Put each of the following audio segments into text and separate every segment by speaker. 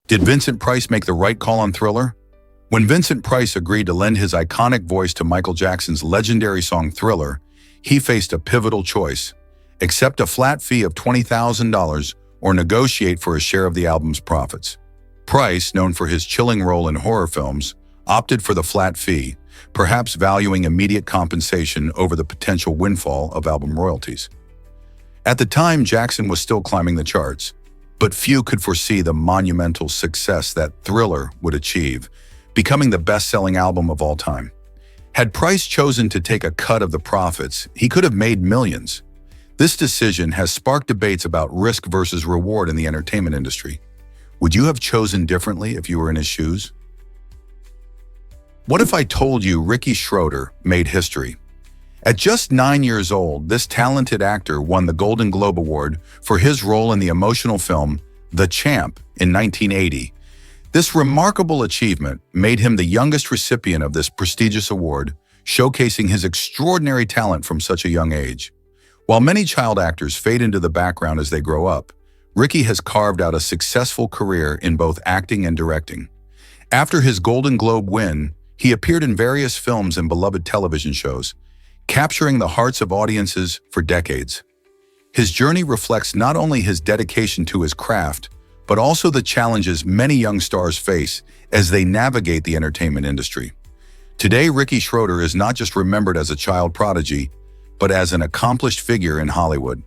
Speaker 1: Did Vincent Price make the right call on Thriller? When Vincent Price agreed to lend his iconic voice to Michael Jackson's legendary song Thriller, he faced a pivotal choice: accept a flat fee of $20,000 or negotiate for a share of the album's profits. Price, known for his chilling role in horror films, opted for the flat fee, perhaps valuing immediate compensation over the potential windfall of album royalties. At the time, Jackson was still climbing the charts, but few could foresee the monumental success that Thriller would achieve, becoming the best-selling album of all time. Had Price chosen to take a cut of the profits, he could have made millions. This decision has sparked debates about risk versus reward in the entertainment industry. Would you have chosen differently if you were in his shoes? What if I told you Ricky Schroder made history? At just 9 years old, this talented actor won the Golden Globe Award for his role in the emotional film The Champ in 1980. This remarkable achievement made him the youngest recipient of this prestigious award, showcasing his extraordinary talent from such a young age. While many child actors fade into the background as they grow up, Ricky has carved out a successful career in both acting and directing. After his Golden Globe win, he appeared in various films and beloved television shows, capturing the hearts of audiences for decades. His journey reflects not only his dedication to his craft, but also the challenges many young stars face as they navigate the entertainment industry. Today, Ricky Schroder is not just remembered as a child prodigy, but as an accomplished figure in Hollywood.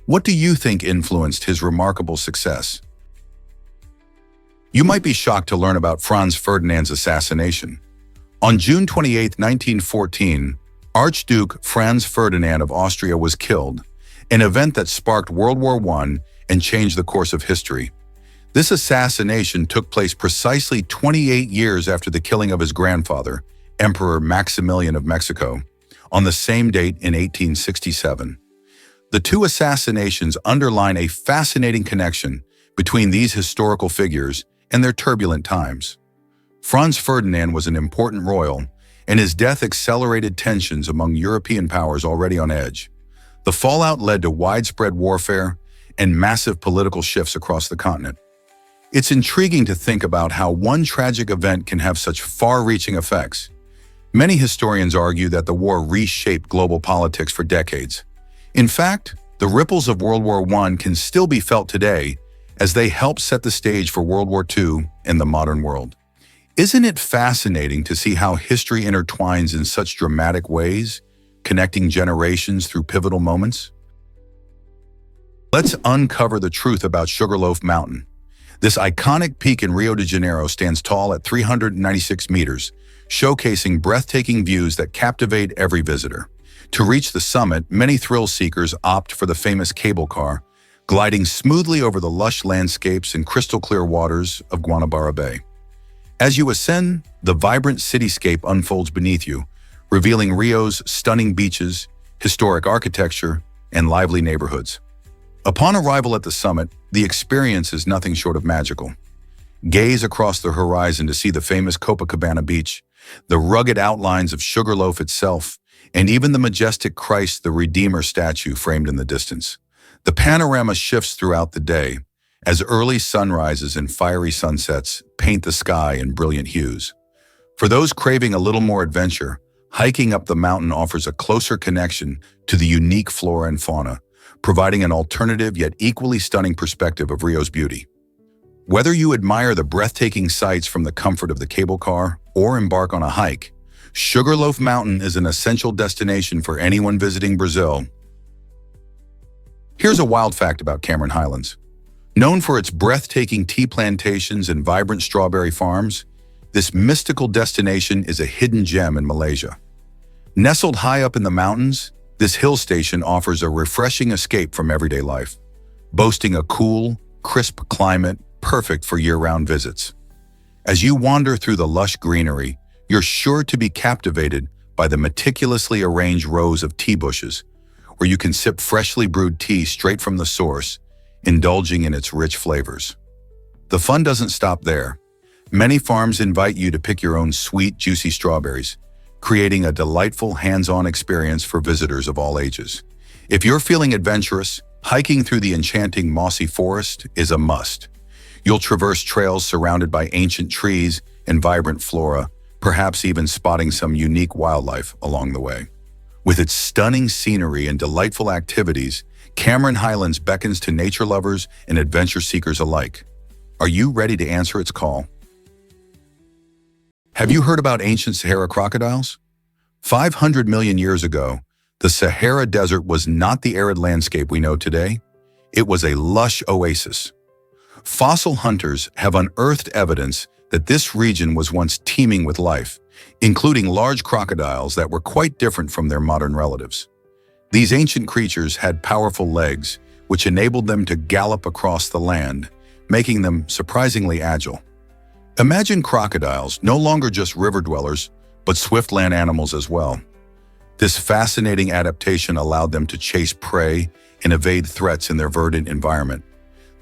Speaker 1: What do you think influenced his remarkable success? You might be shocked to learn about Franz Ferdinand's assassination. On June 28, 1914, Archduke Franz Ferdinand of Austria was killed, an event that sparked World War I and changed the course of history. This assassination took place precisely 28 years after the killing of his grandfather, Emperor Maximilian of Mexico, on the same date in 1867. The two assassinations underline a fascinating connection between these historical figures and their turbulent times. Franz Ferdinand was an important royal, and his death accelerated tensions among European powers already on edge. The fallout led to widespread warfare and massive political shifts across the continent. It's intriguing to think about how one tragic event can have such far-reaching effects. Many historians argue that the war reshaped global politics for decades. In fact, the ripples of World War I can still be felt today as they help set the stage for World War II and the modern world. Isn't it fascinating to see how history intertwines in such dramatic ways, connecting generations through pivotal moments? Let's uncover the truth about Sugarloaf Mountain. This iconic peak in Rio de Janeiro stands tall at 396 meters, showcasing breathtaking views that captivate every visitor. To reach the summit, many thrill seekers opt for the famous cable car, gliding smoothly over the lush landscapes and crystal-clear waters of Guanabara Bay. As you ascend, the vibrant cityscape unfolds beneath you, revealing Rio's stunning beaches, historic architecture, and lively neighborhoods. Upon arrival at the summit, the experience is nothing short of magical. Gaze across the horizon to see the famous Copacabana beach, the rugged outlines of Sugarloaf itself, and even the majestic Christ the Redeemer statue framed in the distance. The panorama shifts throughout the day, as early sunrises and fiery sunsets paint the sky in brilliant hues. For those craving a little more adventure, hiking up the mountain offers a closer connection to the unique flora and fauna, providing an alternative yet equally stunning perspective of Rio's beauty. Whether you admire the breathtaking sights from the comfort of the cable car or embark on a hike, Sugarloaf Mountain is an essential destination for anyone visiting Brazil. Here's a wild fact about Cameron Highlands. Known for its breathtaking tea plantations and vibrant strawberry farms, this mystical destination is a hidden gem in Malaysia. Nestled high up in the mountains, this hill station offers a refreshing escape from everyday life, boasting a cool, crisp climate perfect for year-round visits. As you wander through the lush greenery, you're sure to be captivated by the meticulously arranged rows of tea bushes, where you can sip freshly brewed tea straight from the source, indulging in its rich flavors. The fun doesn't stop there. Many farms invite you to pick your own sweet, juicy strawberries, creating a delightful hands-on experience for visitors of all ages. If you're feeling adventurous, hiking through the enchanting mossy forest is a must. You'll traverse trails surrounded by ancient trees and vibrant flora, perhaps even spotting some unique wildlife along the way. With its stunning scenery and delightful activities, Cameron Highlands beckons to nature lovers and adventure seekers alike. Are you ready to answer its call? Have you heard about ancient Sahara crocodiles? 500 million years ago, the Sahara Desert was not the arid landscape we know today. It was a lush oasis. Fossil hunters have unearthed evidence that this region was once teeming with life, including large crocodiles that were quite different from their modern relatives. These ancient creatures had powerful legs, which enabled them to gallop across the land, making them surprisingly agile. Imagine crocodiles no longer just river dwellers, but swift land animals as well. This fascinating adaptation allowed them to chase prey and evade threats in their verdant environment.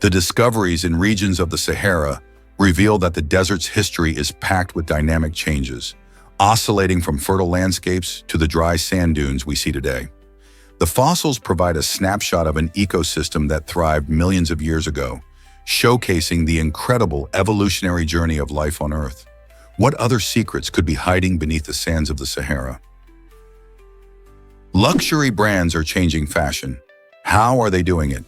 Speaker 1: The discoveries in regions of the Sahara reveal that the desert's history is packed with dynamic changes, oscillating from fertile landscapes to the dry sand dunes we see today. The fossils provide a snapshot of an ecosystem that thrived millions of years ago, showcasing the incredible evolutionary journey of life on Earth. What other secrets could be hiding beneath the sands of the Sahara? Luxury brands are changing fashion. How are they doing it?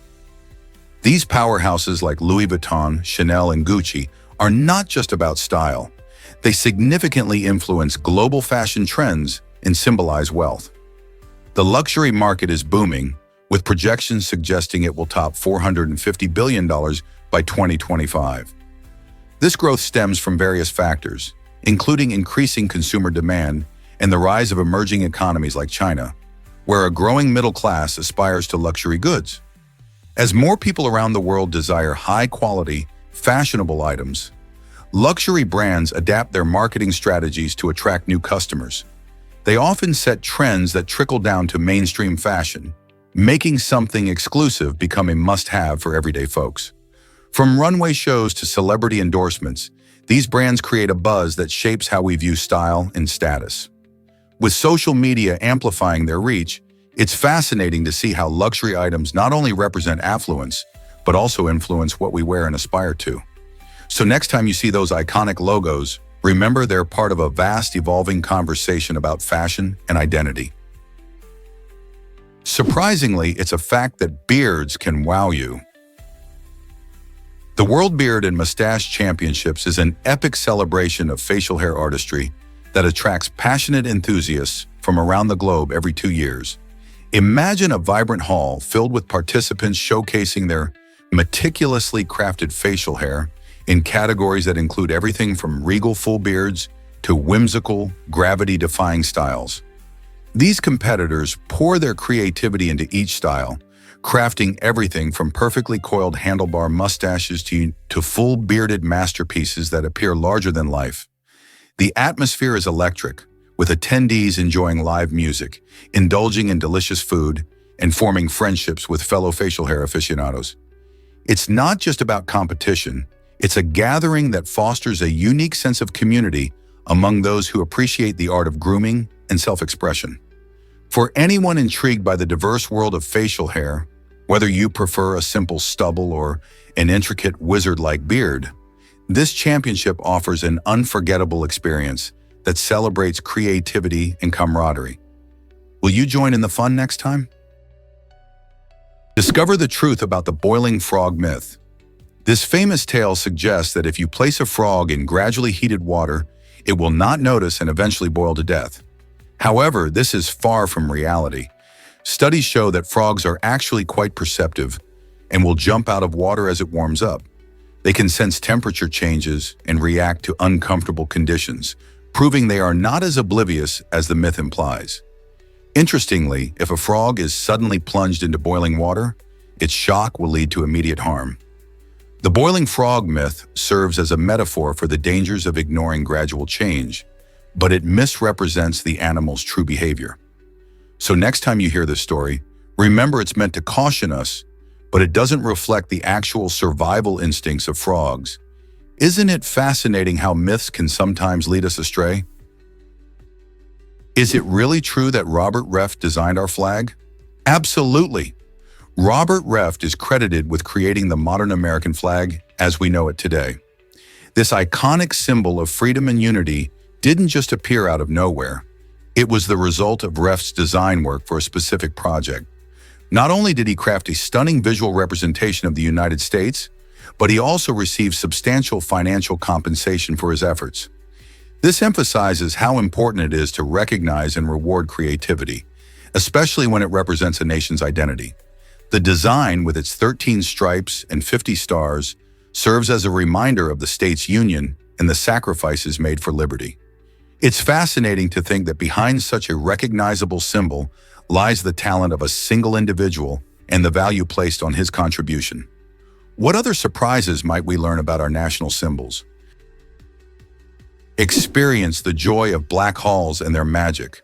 Speaker 1: These powerhouses like Louis Vuitton, Chanel, and Gucci are not just about style. They significantly influence global fashion trends and symbolize wealth. The luxury market is booming, with projections suggesting it will top $450 billion by 2025. This growth stems from various factors, including increasing consumer demand and the rise of emerging economies like China, where a growing middle class aspires to luxury goods. As more people around the world desire high-quality, fashionable items, luxury brands adapt their marketing strategies to attract new customers. They often set trends that trickle down to mainstream fashion, making something exclusive become a must-have for everyday folks. From runway shows to celebrity endorsements, these brands create a buzz that shapes how we view style and status. With social media amplifying their reach, it's fascinating to see how luxury items not only represent affluence, but also influence what we wear and aspire to. So next time you see those iconic logos, remember they're part of a vast, evolving conversation about fashion and identity. Surprisingly, it's a fact that beards can wow you. The World Beard and Mustache Championships is an epic celebration of facial hair artistry that attracts passionate enthusiasts from around the globe every 2 years. Imagine a vibrant hall filled with participants showcasing their meticulously crafted facial hair in categories that include everything from regal full beards to whimsical, gravity-defying styles. These competitors pour their creativity into each style, crafting everything from perfectly coiled handlebar mustaches to full bearded masterpieces that appear larger than life. The atmosphere is electric, with attendees enjoying live music, indulging in delicious food, and forming friendships with fellow facial hair aficionados. It's not just about competition, it's a gathering that fosters a unique sense of community among those who appreciate the art of grooming and self-expression. For anyone intrigued by the diverse world of facial hair, whether you prefer a simple stubble or an intricate wizard-like beard, this championship offers an unforgettable experience that celebrates creativity and camaraderie. Will you join in the fun next time? Discover the truth about the boiling frog myth. This famous tale suggests that if you place a frog in gradually heated water, it will not notice and eventually boil to death. However, this is far from reality. Studies show that frogs are actually quite perceptive and will jump out of water as it warms up. They can sense temperature changes and react to uncomfortable conditions, proving they are not as oblivious as the myth implies. Interestingly, if a frog is suddenly plunged into boiling water, its shock will lead to immediate harm. The boiling frog myth serves as a metaphor for the dangers of ignoring gradual change, but it misrepresents the animal's true behavior. So next time you hear this story, remember it's meant to caution us, but it doesn't reflect the actual survival instincts of frogs. Isn't it fascinating how myths can sometimes lead us astray? Is it really true that Robert Reft designed our flag? Absolutely. Robert Reft is credited with creating the modern American flag as we know it today. This iconic symbol of freedom and unity didn't just appear out of nowhere. It was the result of Ref's design work for a specific project. Not only did he craft a stunning visual representation of the United States, but he also received substantial financial compensation for his efforts. This emphasizes how important it is to recognize and reward creativity, especially when it represents a nation's identity. The design, with its 13 stripes and 50 stars, serves as a reminder of the state's union and the sacrifices made for liberty. It's fascinating to think that behind such a recognizable symbol lies the talent of a single individual and the value placed on his contribution. What other surprises might we learn about our national symbols? Experience the joy of black holes and their magic.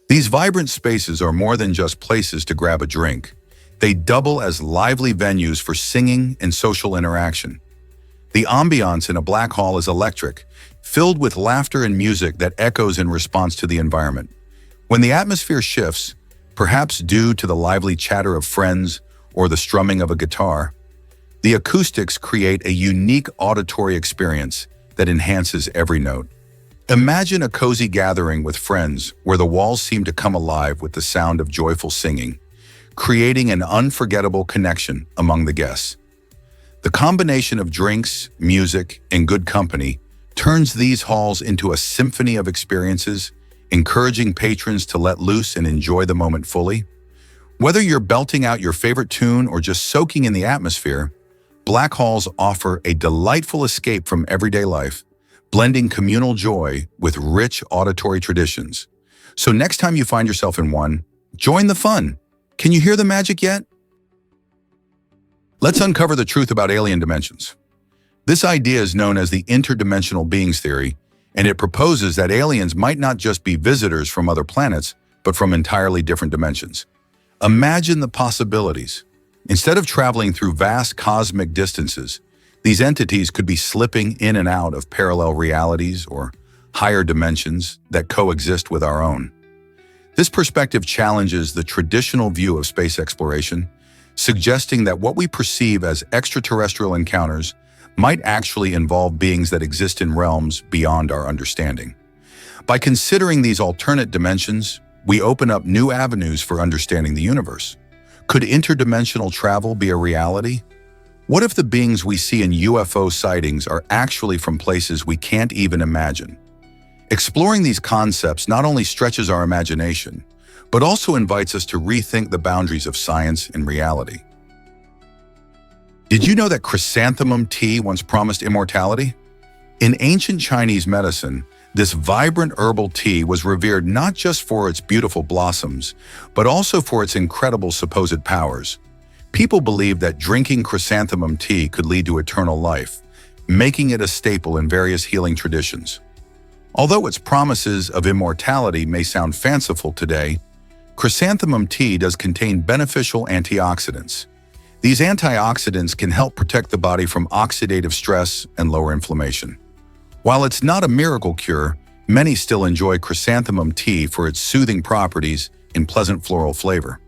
Speaker 1: These vibrant spaces are more than just places to grab a drink. They double as lively venues for singing and social interaction. The ambiance in a black hole is electric, filled with laughter and music that echoes in response to the environment. When the atmosphere shifts, perhaps due to the lively chatter of friends or the strumming of a guitar, the acoustics create a unique auditory experience that enhances every note. Imagine a cozy gathering with friends where the walls seem to come alive with the sound of joyful singing, creating an unforgettable connection among the guests. The combination of drinks, music, and good company turns these halls into a symphony of experiences, encouraging patrons to let loose and enjoy the moment fully. Whether you're belting out your favorite tune or just soaking in the atmosphere, black halls offer a delightful escape from everyday life, blending communal joy with rich auditory traditions. So next time you find yourself in one, join the fun. Can you hear the magic yet? Let's uncover the truth about alien dimensions. This idea is known as the interdimensional beings theory, and it proposes that aliens might not just be visitors from other planets, but from entirely different dimensions. Imagine the possibilities. Instead of traveling through vast cosmic distances, these entities could be slipping in and out of parallel realities or higher dimensions that coexist with our own. This perspective challenges the traditional view of space exploration, suggesting that what we perceive as extraterrestrial encounters might actually involve beings that exist in realms beyond our understanding. By considering these alternate dimensions, we open up new avenues for understanding the universe. Could interdimensional travel be a reality? What if the beings we see in UFO sightings are actually from places we can't even imagine? Exploring these concepts not only stretches our imagination, but also invites us to rethink the boundaries of science and reality. Did you know that chrysanthemum tea once promised immortality? In ancient Chinese medicine, this vibrant herbal tea was revered not just for its beautiful blossoms, but also for its incredible supposed powers. People believed that drinking chrysanthemum tea could lead to eternal life, making it a staple in various healing traditions. Although its promises of immortality may sound fanciful today, chrysanthemum tea does contain beneficial antioxidants. These antioxidants can help protect the body from oxidative stress and lower inflammation. While it's not a miracle cure, many still enjoy chrysanthemum tea for its soothing properties and pleasant floral flavor.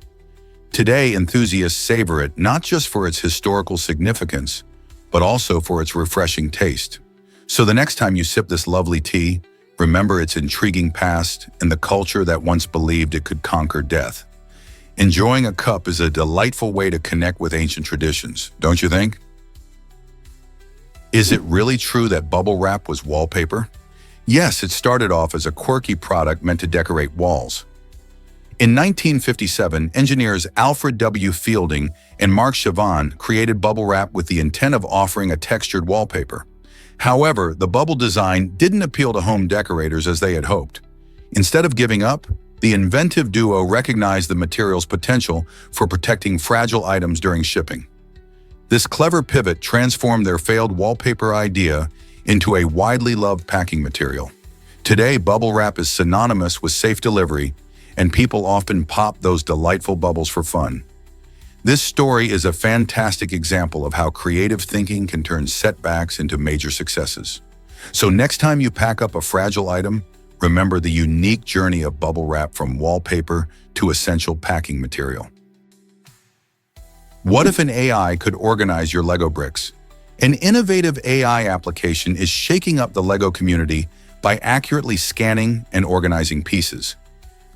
Speaker 1: Today, enthusiasts savor it not just for its historical significance, but also for its refreshing taste. So the next time you sip this lovely tea, remember its intriguing past and the culture that once believed it could conquer death. Enjoying a cup is a delightful way to connect with ancient traditions, don't you think? Is it really true that bubble wrap was wallpaper? Yes, it started off as a quirky product meant to decorate walls. In 1957, engineers Alfred W. Fielding and Mark Chavon created bubble wrap with the intent of offering a textured wallpaper. However, the bubble design didn't appeal to home decorators as they had hoped. Instead of giving up, the inventive duo recognized the material's potential for protecting fragile items during shipping. This clever pivot transformed their failed wallpaper idea into a widely loved packing material. Today, bubble wrap is synonymous with safe delivery, and people often pop those delightful bubbles for fun. This story is a fantastic example of how creative thinking can turn setbacks into major successes. So next time you pack up a fragile item, remember the unique journey of bubble wrap from wallpaper to essential packing material. What if an AI could organize your Lego bricks? An innovative AI application is shaking up the LEGO community by accurately scanning and organizing pieces.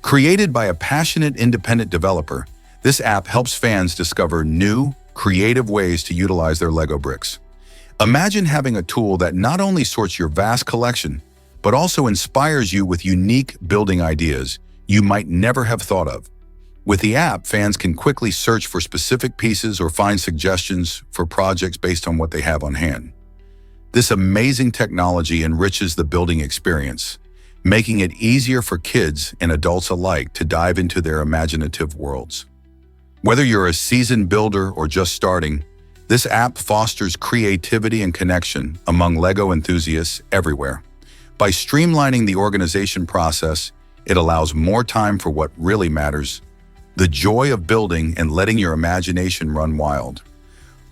Speaker 1: Created by a passionate independent developer, this app helps fans discover new, creative ways to utilize their LEGO bricks. Imagine having a tool that not only sorts your vast collection, but also inspires you with unique building ideas you might never have thought of. With the app, fans can quickly search for specific pieces or find suggestions for projects based on what they have on hand. This amazing technology enriches the building experience, making it easier for kids and adults alike to dive into their imaginative worlds. Whether you're a seasoned builder or just starting, this app fosters creativity and connection among LEGO enthusiasts everywhere. By streamlining the organization process, it allows more time for what really matters: the joy of building and letting your imagination run wild.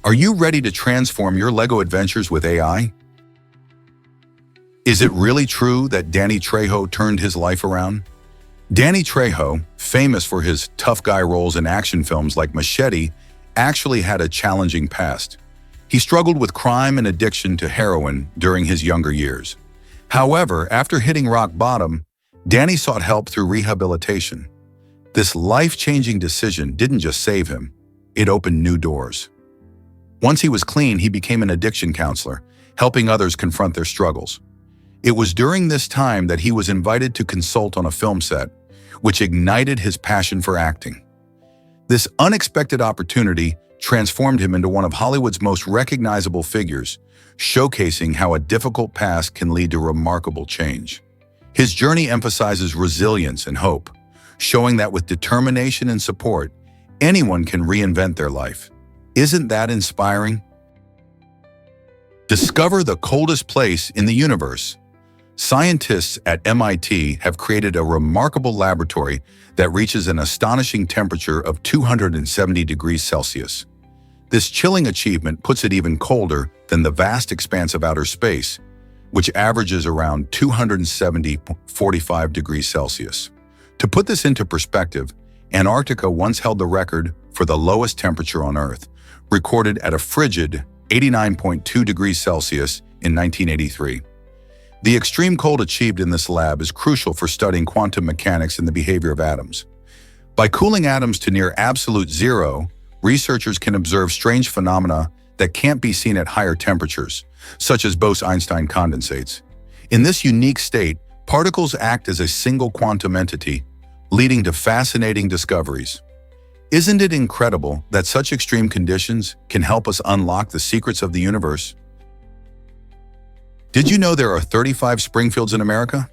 Speaker 1: Are you ready to transform your LEGO adventures with AI? Is it really true that Danny Trejo turned his life around? Danny Trejo, famous for his tough guy roles in action films like Machete, actually had a challenging past. He struggled with crime and addiction to heroin during his younger years. However, after hitting rock bottom, Danny sought help through rehabilitation. This life-changing decision didn't just save him, it opened new doors. Once he was clean, he became an addiction counselor, helping others confront their struggles. It was during this time that he was invited to consult on a film set, which ignited his passion for acting. This unexpected opportunity transformed him into one of Hollywood's most recognizable figures, showcasing how a difficult past can lead to remarkable change. His journey emphasizes resilience and hope, showing that with determination and support, anyone can reinvent their life. Isn't that inspiring? Discover the coldest place in the universe. Scientists at MIT have created a remarkable laboratory that reaches an astonishing temperature of 270 degrees Celsius. This chilling achievement puts it even colder than the vast expanse of outer space, which averages around 270.45 degrees Celsius. To put this into perspective, Antarctica once held the record for the lowest temperature on Earth, recorded at a frigid 89.2 degrees Celsius in 1983. The extreme cold achieved in this lab is crucial for studying quantum mechanics and the behavior of atoms. By cooling atoms to near absolute zero, researchers can observe strange phenomena that can't be seen at higher temperatures, such as Bose-Einstein condensates. In this unique state, particles act as a single quantum entity, leading to fascinating discoveries. Isn't it incredible that such extreme conditions can help us unlock the secrets of the universe? Did you know there are 35 Springfields in America?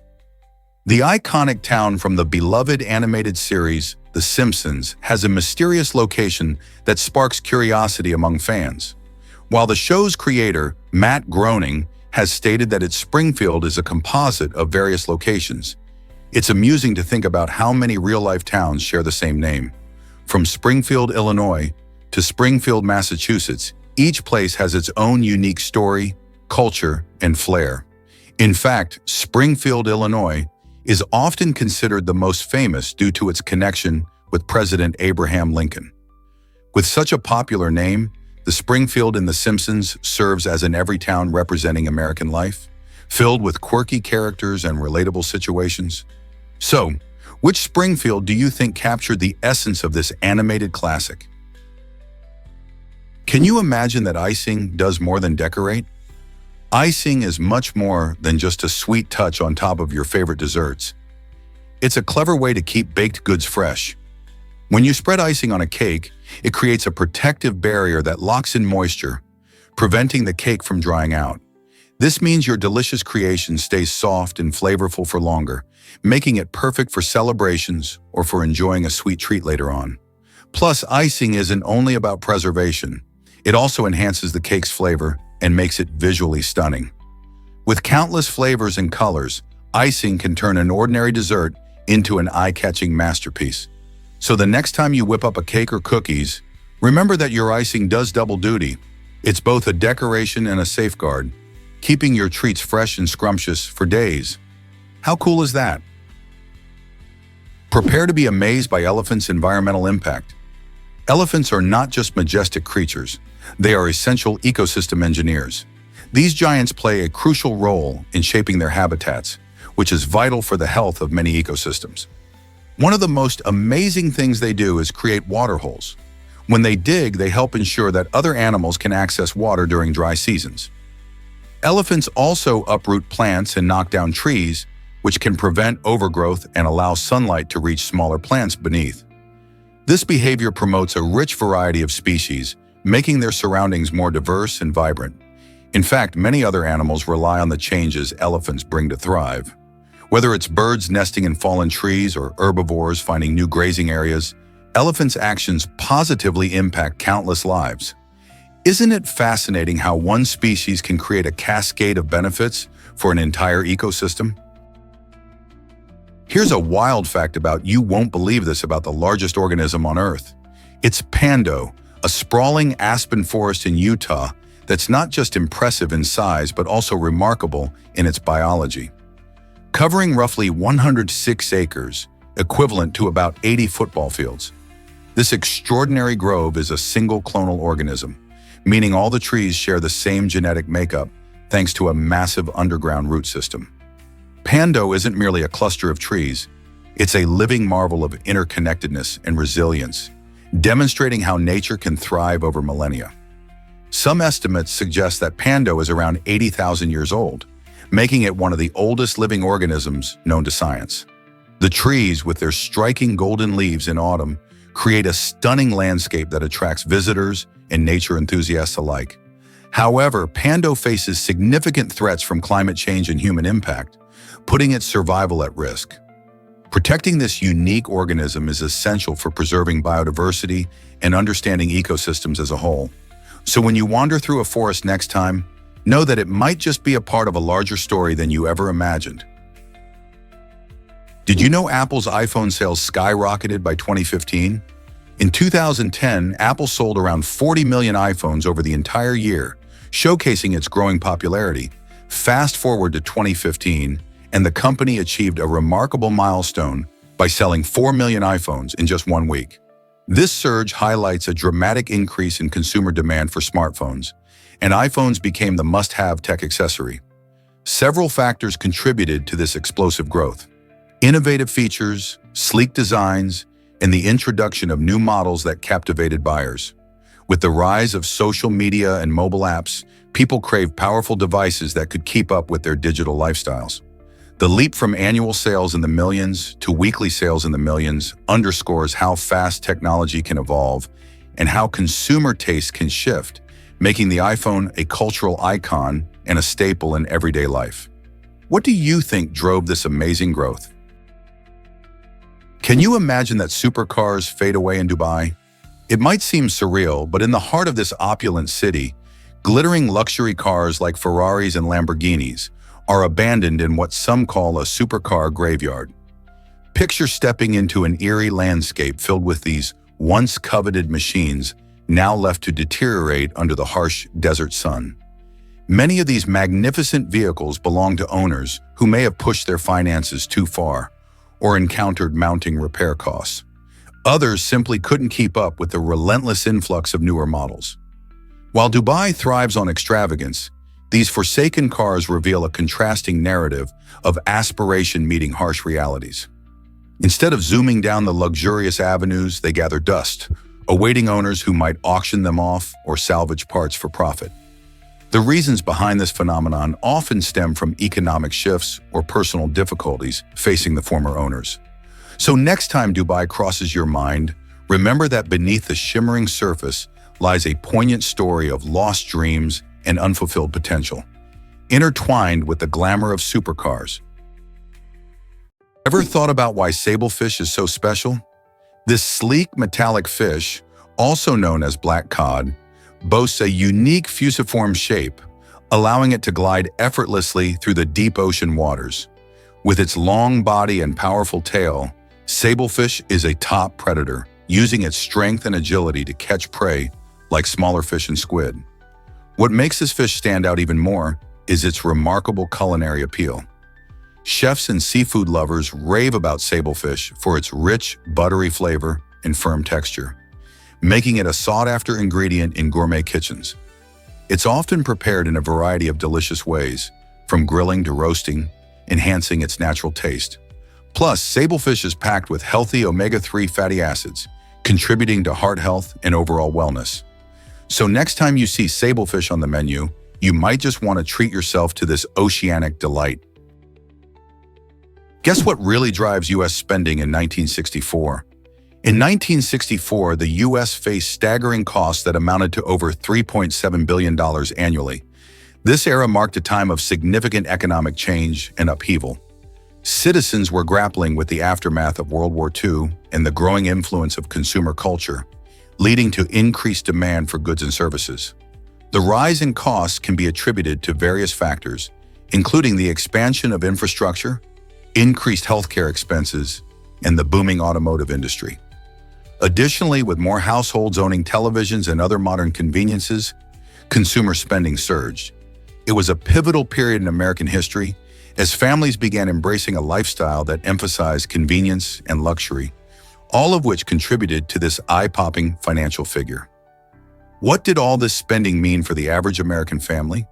Speaker 1: The iconic town from the beloved animated series, The Simpsons, has a mysterious location that sparks curiosity among fans. While the show's creator, Matt Groening, has stated that its Springfield is a composite of various locations, it's amusing to think about how many real-life towns share the same name. From Springfield, Illinois, to Springfield, Massachusetts, each place has its own unique story, culture, and flair. In fact, Springfield, Illinois, is often considered the most famous due to its connection with President Abraham Lincoln. With such a popular name, the Springfield in The Simpsons serves as an every town representing American life, filled with quirky characters and relatable situations. So, which Springfield do you think captured the essence of this animated classic? Can you imagine that icing does more than decorate? Icing is much more than just a sweet touch on top of your favorite desserts. It's a clever way to keep baked goods fresh. When you spread icing on a cake, it creates a protective barrier that locks in moisture, preventing the cake from drying out. This means your delicious creation stays soft and flavorful for longer, making it perfect for celebrations or for enjoying a sweet treat later on. Plus, icing isn't only about preservation. It also enhances the cake's flavor and makes it visually stunning. With countless flavors and colors, icing can turn an ordinary dessert into an eye-catching masterpiece. So the next time you whip up a cake or cookies, remember that your icing does double duty. It's both a decoration and a safeguard, keeping your treats fresh and scrumptious for days. How cool is that? Prepare to be amazed by elephants' environmental impact. Elephants are not just majestic creatures, they are essential ecosystem engineers. These giants play a crucial role in shaping their habitats, which is vital for the health of many ecosystems. One of the most amazing things they do is create water holes. When they dig, they help ensure that other animals can access water during dry seasons. Elephants also uproot plants and knock down trees, which can prevent overgrowth and allow sunlight to reach smaller plants beneath. This behavior promotes a rich variety of species, making their surroundings more diverse and vibrant. In fact, many other animals rely on the changes elephants bring to thrive. Whether it's birds nesting in fallen trees or herbivores finding new grazing areas, elephants' actions positively impact countless lives. Isn't it fascinating how one species can create a cascade of benefits for an entire ecosystem? Here's a wild fact you won't believe this about the largest organism on Earth. It's Pando, a sprawling aspen forest in Utah that's not just impressive in size but also remarkable in its biology. Covering roughly 106 acres, equivalent to about 80 football fields. This extraordinary grove is a single clonal organism, meaning all the trees share the same genetic makeup thanks to a massive underground root system. Pando isn't merely a cluster of trees, it's a living marvel of interconnectedness and resilience, demonstrating how nature can thrive over millennia. Some estimates suggest that Pando is around 80,000 years old, making it one of the oldest living organisms known to science. The trees, with their striking golden leaves in autumn, create a stunning landscape that attracts visitors and nature enthusiasts alike. However, Pando faces significant threats from climate change and human impact, putting its survival at risk. Protecting this unique organism is essential for preserving biodiversity and understanding ecosystems as a whole. So when you wander through a forest next time, know that it might just be a part of a larger story than you ever imagined. Did you know Apple's iPhone sales skyrocketed by 2015? In 2010, Apple sold around 40 million iPhones over the entire year, showcasing its growing popularity. Fast forward to 2015, and the company achieved a remarkable milestone by selling 4 million iPhones in just 1 week. This surge highlights a dramatic increase in consumer demand for smartphones, and iPhones became the must-have tech accessory. Several factors contributed to this explosive growth. Innovative features, sleek designs, and the introduction of new models that captivated buyers. With the rise of social media and mobile apps, people crave powerful devices that could keep up with their digital lifestyles. The leap from annual sales in the millions to weekly sales in the millions underscores how fast technology can evolve and how consumer tastes can shift, making the iPhone a cultural icon and a staple in everyday life. What do you think drove this amazing growth? Can you imagine that supercars fade away in Dubai? It might seem surreal, but in the heart of this opulent city, glittering luxury cars like Ferraris and Lamborghinis are abandoned in what some call a supercar graveyard. Picture stepping into an eerie landscape filled with these once coveted machines now left to deteriorate under the harsh desert sun. Many of these magnificent vehicles belong to owners who may have pushed their finances too far or encountered mounting repair costs. Others simply couldn't keep up with the relentless influx of newer models. While Dubai thrives on extravagance, these forsaken cars reveal a contrasting narrative of aspiration meeting harsh realities. Instead of zooming down the luxurious avenues, they gather dust, awaiting owners who might auction them off or salvage parts for profit. The reasons behind this phenomenon often stem from economic shifts or personal difficulties facing the former owners. So next time Dubai crosses your mind, remember that beneath the shimmering surface lies a poignant story of lost dreams and unfulfilled potential, intertwined with the glamour of supercars. Ever thought about why sablefish is so special? This sleek metallic fish, also known as black cod, boasts a unique fusiform shape, allowing it to glide effortlessly through the deep ocean waters. With its long body and powerful tail, sablefish is a top predator, using its strength and agility to catch prey like smaller fish and squid. What makes this fish stand out even more is its remarkable culinary appeal. Chefs and seafood lovers rave about sablefish for its rich, buttery flavor and firm texture. making it a sought-after ingredient in gourmet kitchens. It's often prepared in a variety of delicious ways, from grilling to roasting, enhancing its natural taste. Plus, sablefish is packed with healthy omega-3 fatty acids, contributing to heart health and overall wellness. So next time you see sablefish on the menu, you might just want to treat yourself to this oceanic delight. Guess what really drives U.S. spending in 1964? In 1964, the U.S. faced staggering costs that amounted to over $3.7 billion annually. This era marked a time of significant economic change and upheaval. Citizens were grappling with the aftermath of World War II and the growing influence of consumer culture, leading to increased demand for goods and services. The rise in costs can be attributed to various factors, including the expansion of infrastructure, increased healthcare expenses, and the booming automotive industry. Additionally, with more households owning televisions and other modern conveniences, consumer spending surged. It was a pivotal period in American history as families began embracing a lifestyle that emphasized convenience and luxury, all of which contributed to this eye-popping financial figure. What did all this spending mean for the average American family?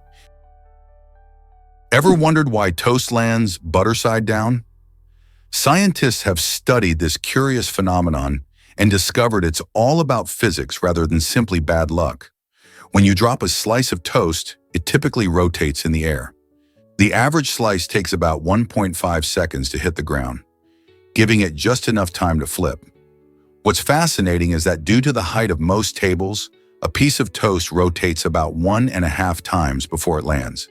Speaker 1: Ever wondered why toast lands butter side down? Scientists have studied this curious phenomenon and discovered it's all about physics rather than simply bad luck. When you drop a slice of toast, it typically rotates in the air. The average slice takes about 1.5 seconds to hit the ground, giving it just enough time to flip. What's fascinating is that due to the height of most tables, a piece of toast rotates about 1.5 times before it lands.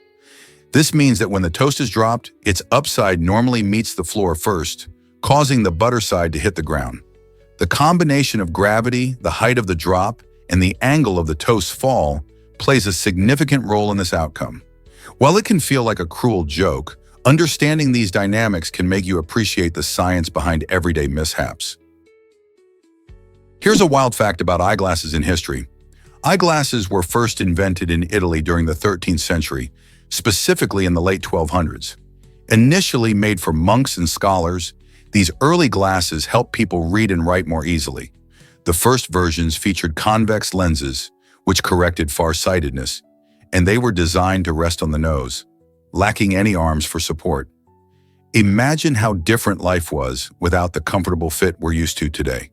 Speaker 1: This means that when the toast is dropped, its upside normally meets the floor first, causing the butter side to hit the ground. The combination of gravity, the height of the drop, and the angle of the toast's fall plays a significant role in this outcome. While it can feel like a cruel joke, understanding these dynamics can make you appreciate the science behind everyday mishaps. Here's a wild fact about eyeglasses in history. Eyeglasses were first invented in Italy during the 13th century, specifically in the late 1200s. Initially made for monks and scholars, these early glasses helped people read and write more easily. The first versions featured convex lenses, which corrected farsightedness, and they were designed to rest on the nose, lacking any arms for support. Imagine how different life was without the comfortable fit we're used to today.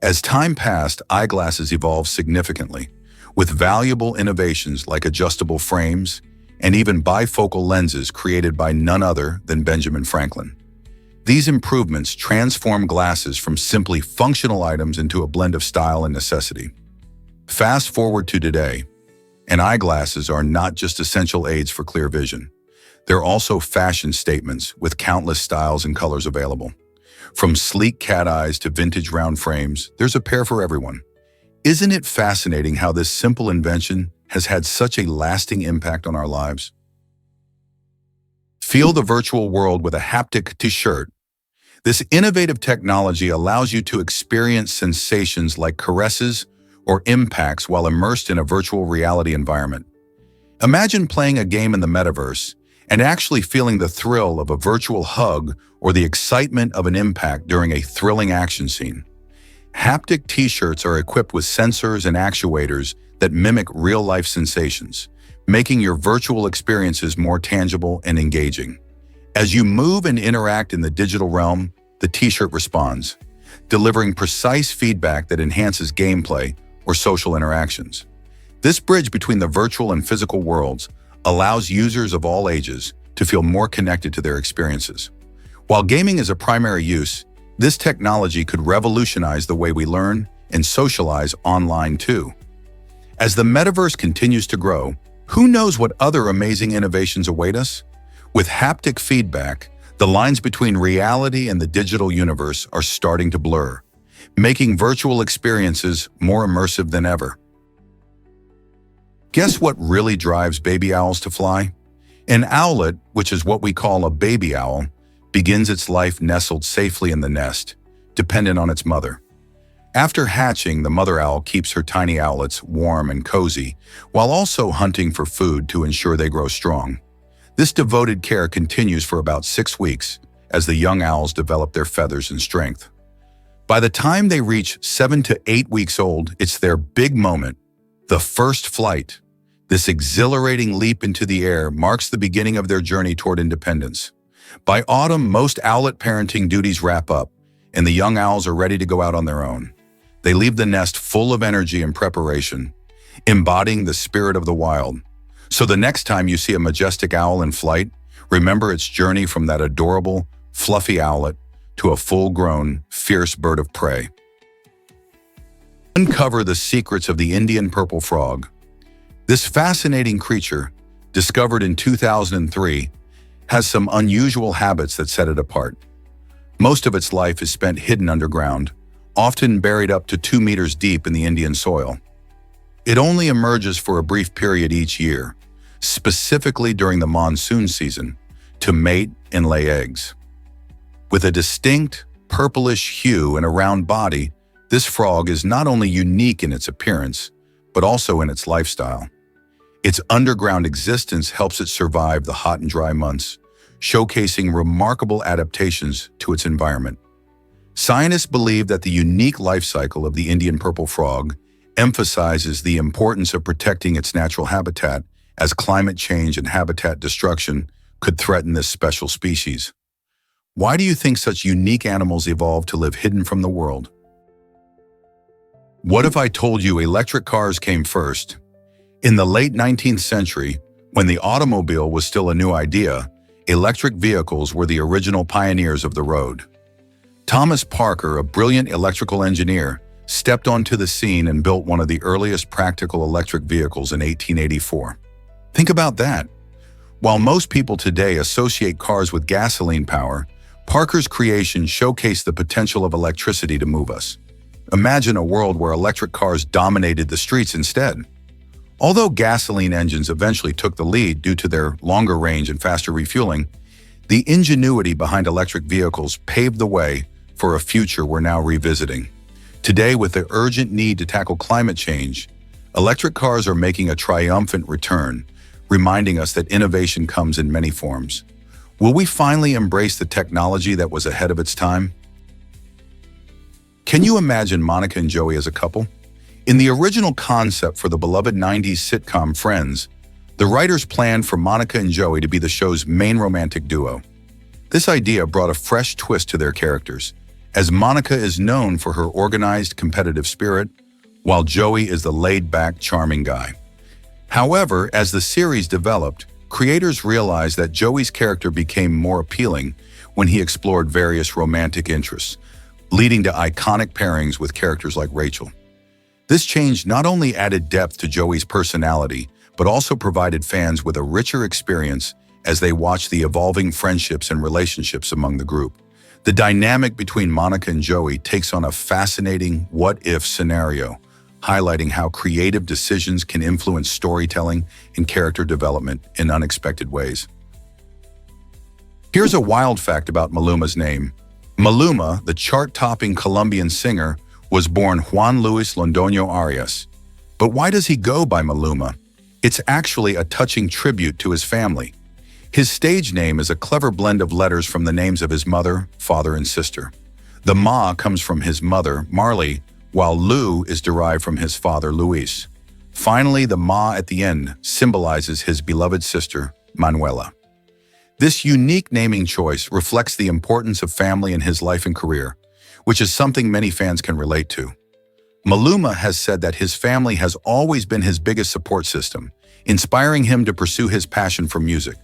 Speaker 1: As time passed, eyeglasses evolved significantly, with valuable innovations like adjustable frames and even bifocal lenses created by none other than Benjamin Franklin. These improvements transformed glasses from simply functional items into a blend of style and necessity. Fast forward to today, and eyeglasses are not just essential aids for clear vision. They're also fashion statements with countless styles and colors available. From sleek cat eyes to vintage round frames, there's a pair for everyone. Isn't it fascinating how this simple invention has had such a lasting impact on our lives? Feel the virtual world with a haptic t-shirt. This innovative technology allows you to experience sensations like caresses or impacts while immersed in a virtual reality environment. Imagine playing a game in the metaverse and actually feeling the thrill of a virtual hug or the excitement of an impact during a thrilling action scene. Haptic t-shirts are equipped with sensors and actuators that mimic real-life sensations, making your virtual experiences more tangible and engaging. As you move and interact in the digital realm, the t-shirt responds, delivering precise feedback that enhances gameplay or social interactions. This bridge between the virtual and physical worlds allows users of all ages to feel more connected to their experiences. While gaming is a primary use, this technology could revolutionize the way we learn and socialize online too. As the metaverse continues to grow, who knows what other amazing innovations await us? With haptic feedback, the lines between reality and the digital universe are starting to blur, making virtual experiences more immersive than ever. Guess what really drives baby owls to fly? An owlet, which is what we call a baby owl, begins its life nestled safely in the nest, dependent on its mother. After hatching, the mother owl keeps her tiny owlets warm and cozy, while also hunting for food to ensure they grow strong. This devoted care continues for about 6 weeks as the young owls develop their feathers and strength. By the time they reach 7 to 8 weeks old, it's their big moment, the first flight. This exhilarating leap into the air marks the beginning of their journey toward independence. By autumn, most owlet parenting duties wrap up, and the young owls are ready to go out on their own. They leave the nest full of energy and preparation, embodying the spirit of the wild. So the next time you see a majestic owl in flight, remember its journey from that adorable, fluffy owlet to a full-grown, fierce bird of prey. Uncover the secrets of the Indian purple frog. This fascinating creature, discovered in 2003, has some unusual habits that set it apart. Most of its life is spent hidden underground, often buried up to 2 meters deep in the Indian soil. It only emerges for a brief period each year, specifically during the monsoon season, to mate and lay eggs. With a distinct, purplish hue and a round body, this frog is not only unique in its appearance, but also in its lifestyle. Its underground existence helps it survive the hot and dry months, showcasing remarkable adaptations to its environment. Scientists believe that the unique life cycle of the Indian purple frog emphasizes the importance of protecting its natural habitat, as climate change and habitat destruction could threaten this special species. Why do you think such unique animals evolved to live hidden from the world? What if I told you electric cars came first? In the late 19th century, when the automobile was still a new idea, electric vehicles were the original pioneers of the road. Thomas Parker, a brilliant electrical engineer, stepped onto the scene and built one of the earliest practical electric vehicles in 1884. Think about that. While most people today associate cars with gasoline power, Parker's creation showcased the potential of electricity to move us. Imagine a world where electric cars dominated the streets instead. Although gasoline engines eventually took the lead due to their longer range and faster refueling, the ingenuity behind electric vehicles paved the way for a future we're now revisiting. Today, with the urgent need to tackle climate change, electric cars are making a triumphant return, reminding us that innovation comes in many forms. Will we finally embrace the technology that was ahead of its time? Can you imagine Monica and Joey as a couple? In the original concept for the beloved 90s sitcom Friends, the writers planned for Monica and Joey to be the show's main romantic duo. This idea brought a fresh twist to their characters, as Monica is known for her organized, competitive spirit, while Joey is the laid-back, charming guy. However, as the series developed, creators realized that Joey's character became more appealing when he explored various romantic interests, leading to iconic pairings with characters like Rachel. This change not only added depth to Joey's personality, but also provided fans with a richer experience as they watched the evolving friendships and relationships among the group. The dynamic between Monica and Joey takes on a fascinating what-if scenario, highlighting how creative decisions can influence storytelling and character development in unexpected ways. Here's a wild fact about Maluma's name. Maluma, the chart-topping Colombian singer, was born Juan Luis Londoño Arias. But why does he go by Maluma? It's actually a touching tribute to his family. His stage name is a clever blend of letters from the names of his mother, father, and sister. The Ma comes from his mother, Marley, while Lu is derived from his father, Luis. Finally, the Ma at the end symbolizes his beloved sister, Manuela. This unique naming choice reflects the importance of family in his life and career, which is something many fans can relate to. Maluma has said that his family has always been his biggest support system, inspiring him to pursue his passion for music.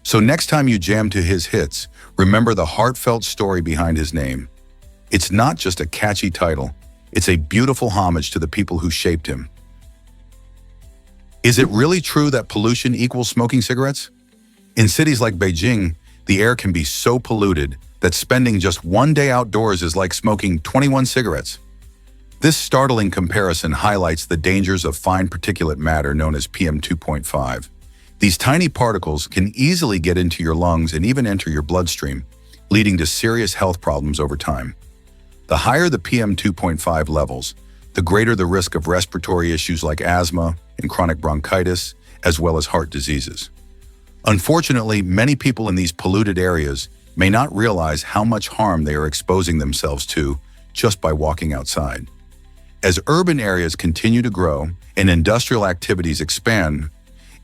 Speaker 1: So next time you jam to his hits, remember the heartfelt story behind his name. It's not just a catchy title, it's a beautiful homage to the people who shaped him. Is it really true that pollution equals smoking cigarettes? In cities like Beijing, the air can be so polluted that spending just one day outdoors is like smoking 21 cigarettes. This startling comparison highlights the dangers of fine particulate matter known as PM 2.5. These tiny particles can easily get into your lungs and even enter your bloodstream, leading to serious health problems over time. The higher the PM 2.5 levels, the greater the risk of respiratory issues like asthma and chronic bronchitis, as well as heart diseases. Unfortunately, many people in these polluted areas may not realize how much harm they are exposing themselves to just by walking outside. As urban areas continue to grow and industrial activities expand,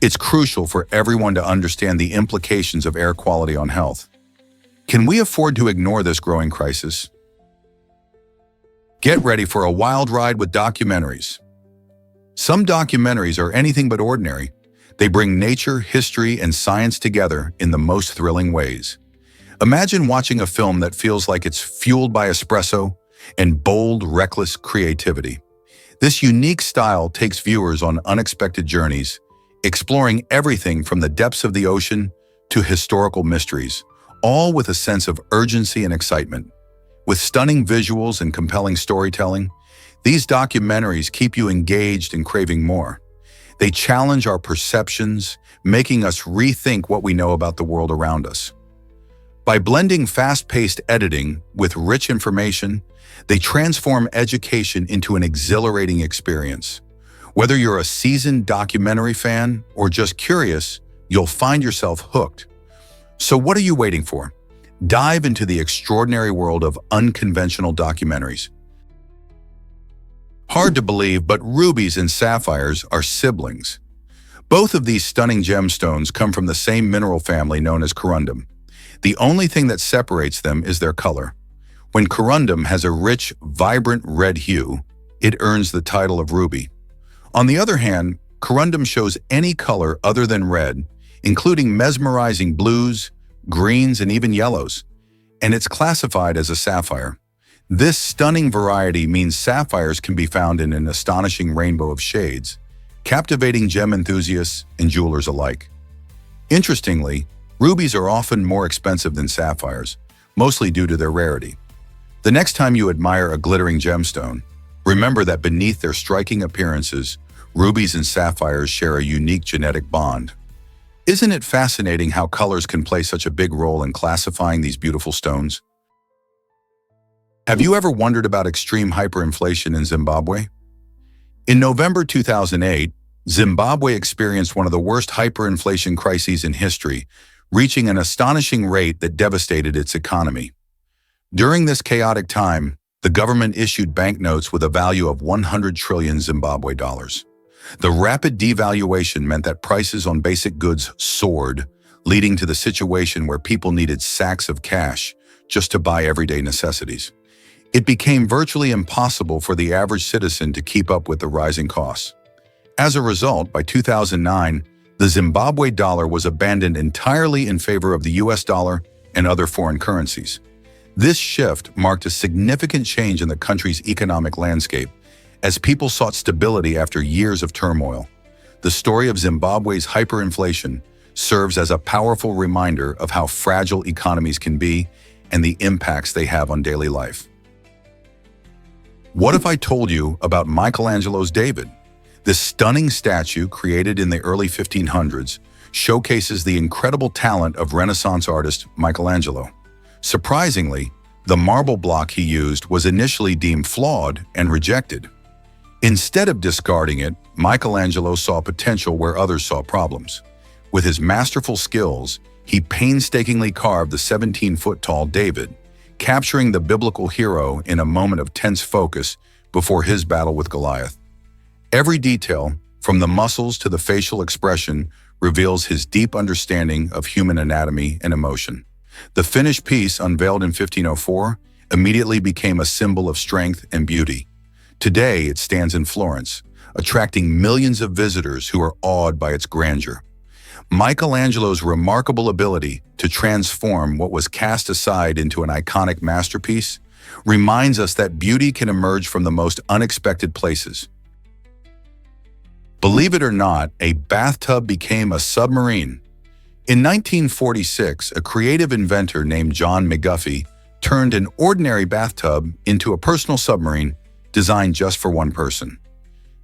Speaker 1: it's crucial for everyone to understand the implications of air quality on health. Can we afford to ignore this growing crisis? Get ready for a wild ride with documentaries. Some documentaries are anything but ordinary. They bring nature, history, and science together in the most thrilling ways. Imagine watching a film that feels like it's fueled by espresso and bold, reckless creativity. This unique style takes viewers on unexpected journeys, exploring everything from the depths of the ocean to historical mysteries, all with a sense of urgency and excitement. With stunning visuals and compelling storytelling, these documentaries keep you engaged and craving more. They challenge our perceptions, making us rethink what we know about the world around us. By blending fast-paced editing with rich information, they transform education into an exhilarating experience. Whether you're a seasoned documentary fan or just curious, you'll find yourself hooked. So what are you waiting for? Dive into the extraordinary world of unconventional documentaries. Hard to believe, but rubies and sapphires are siblings. Both of these stunning gemstones come from the same mineral family known as corundum. The only thing that separates them is their color. When corundum has a rich, vibrant red hue, it earns the title of ruby. On the other hand, corundum shows any color other than red, including mesmerizing blues, greens, and even yellows, and it's classified as a sapphire. This stunning variety means sapphires can be found in an astonishing rainbow of shades, captivating gem enthusiasts and jewelers alike. Interestingly, rubies are often more expensive than sapphires, mostly due to their rarity. The next time you admire a glittering gemstone, remember that beneath their striking appearances, rubies and sapphires share a unique genetic bond. Isn't it fascinating how colors can play such a big role in classifying these beautiful stones? Have you ever wondered about extreme hyperinflation in Zimbabwe? In November 2008, Zimbabwe experienced one of the worst hyperinflation crises in history, reaching an astonishing rate that devastated its economy. During this chaotic time, the government issued banknotes with a value of 100 trillion Zimbabwe dollars. The rapid devaluation meant that prices on basic goods soared, leading to the situation where people needed sacks of cash just to buy everyday necessities. It became virtually impossible for the average citizen to keep up with the rising costs. As a result, by 2009, the Zimbabwe dollar was abandoned entirely in favor of the US dollar and other foreign currencies. This shift marked a significant change in the country's economic landscape, as people sought stability after years of turmoil. The story of Zimbabwe's hyperinflation serves as a powerful reminder of how fragile economies can be and the impacts they have on daily life. What if I told you about Michelangelo's David? This stunning statue, created in the early 1500s, showcases the incredible talent of Renaissance artist Michelangelo. Surprisingly, the marble block he used was initially deemed flawed and rejected. Instead of discarding it, Michelangelo saw potential where others saw problems. With his masterful skills, he painstakingly carved the 17-foot-tall David, capturing the biblical hero in a moment of tense focus before his battle with Goliath. Every detail, from the muscles to the facial expression, reveals his deep understanding of human anatomy and emotion. The finished piece, unveiled in 1504, immediately became a symbol of strength and beauty. Today, it stands in Florence, attracting millions of visitors who are awed by its grandeur. Michelangelo's remarkable ability to transform what was cast aside into an iconic masterpiece reminds us that beauty can emerge from the most unexpected places. Believe it or not, a bathtub became a submarine. In 1946, a creative inventor named John McGuffey turned an ordinary bathtub into a personal submarine designed just for one person.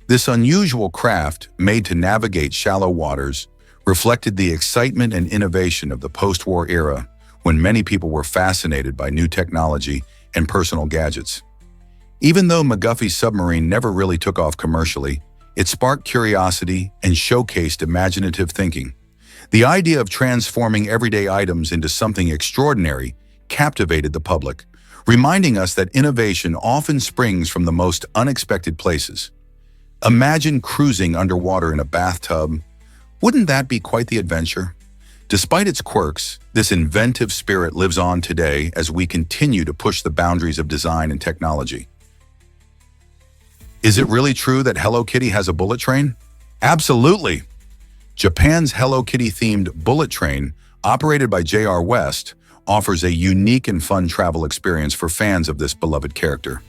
Speaker 1: This unusual craft, made to navigate shallow waters, reflected the excitement and innovation of the post-war era when many people were fascinated by new technology and personal gadgets. Even though McGuffey's submarine never really took off commercially, it sparked curiosity and showcased imaginative thinking. The idea of transforming everyday items into something extraordinary captivated the public, reminding us that innovation often springs from the most unexpected places. Imagine cruising underwater in a bathtub. Wouldn't that be quite the adventure? Despite its quirks, this inventive spirit lives on today as we continue to push the boundaries of design and technology. Is it really true that Hello Kitty has a bullet train? Absolutely! Japan's Hello Kitty-themed bullet train, operated by J.R. West, offers a unique and fun travel experience for fans of this beloved character.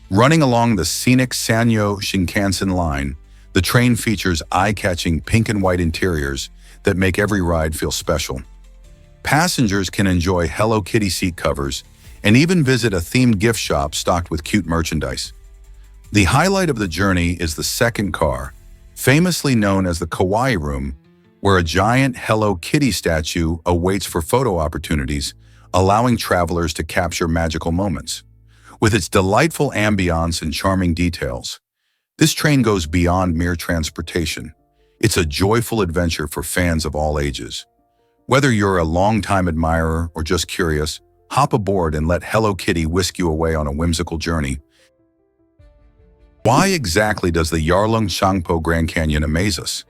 Speaker 1: Running along the scenic Sanyo Shinkansen line, the train features eye-catching pink and white interiors that make every ride feel special. Passengers can enjoy Hello Kitty seat covers and even visit a themed gift shop stocked with cute merchandise. The highlight of the journey is the second car, famously known as the Kawaii Room, where a giant Hello Kitty statue awaits for photo opportunities, allowing travelers to capture magical moments. With its delightful ambiance and charming details, this train goes beyond mere transportation. It's a joyful adventure for fans of all ages. Whether you're a longtime admirer or just curious, hop aboard and let Hello Kitty whisk you away on a whimsical journey. Why exactly does the Yarlung Shangpo Grand Canyon amaze us?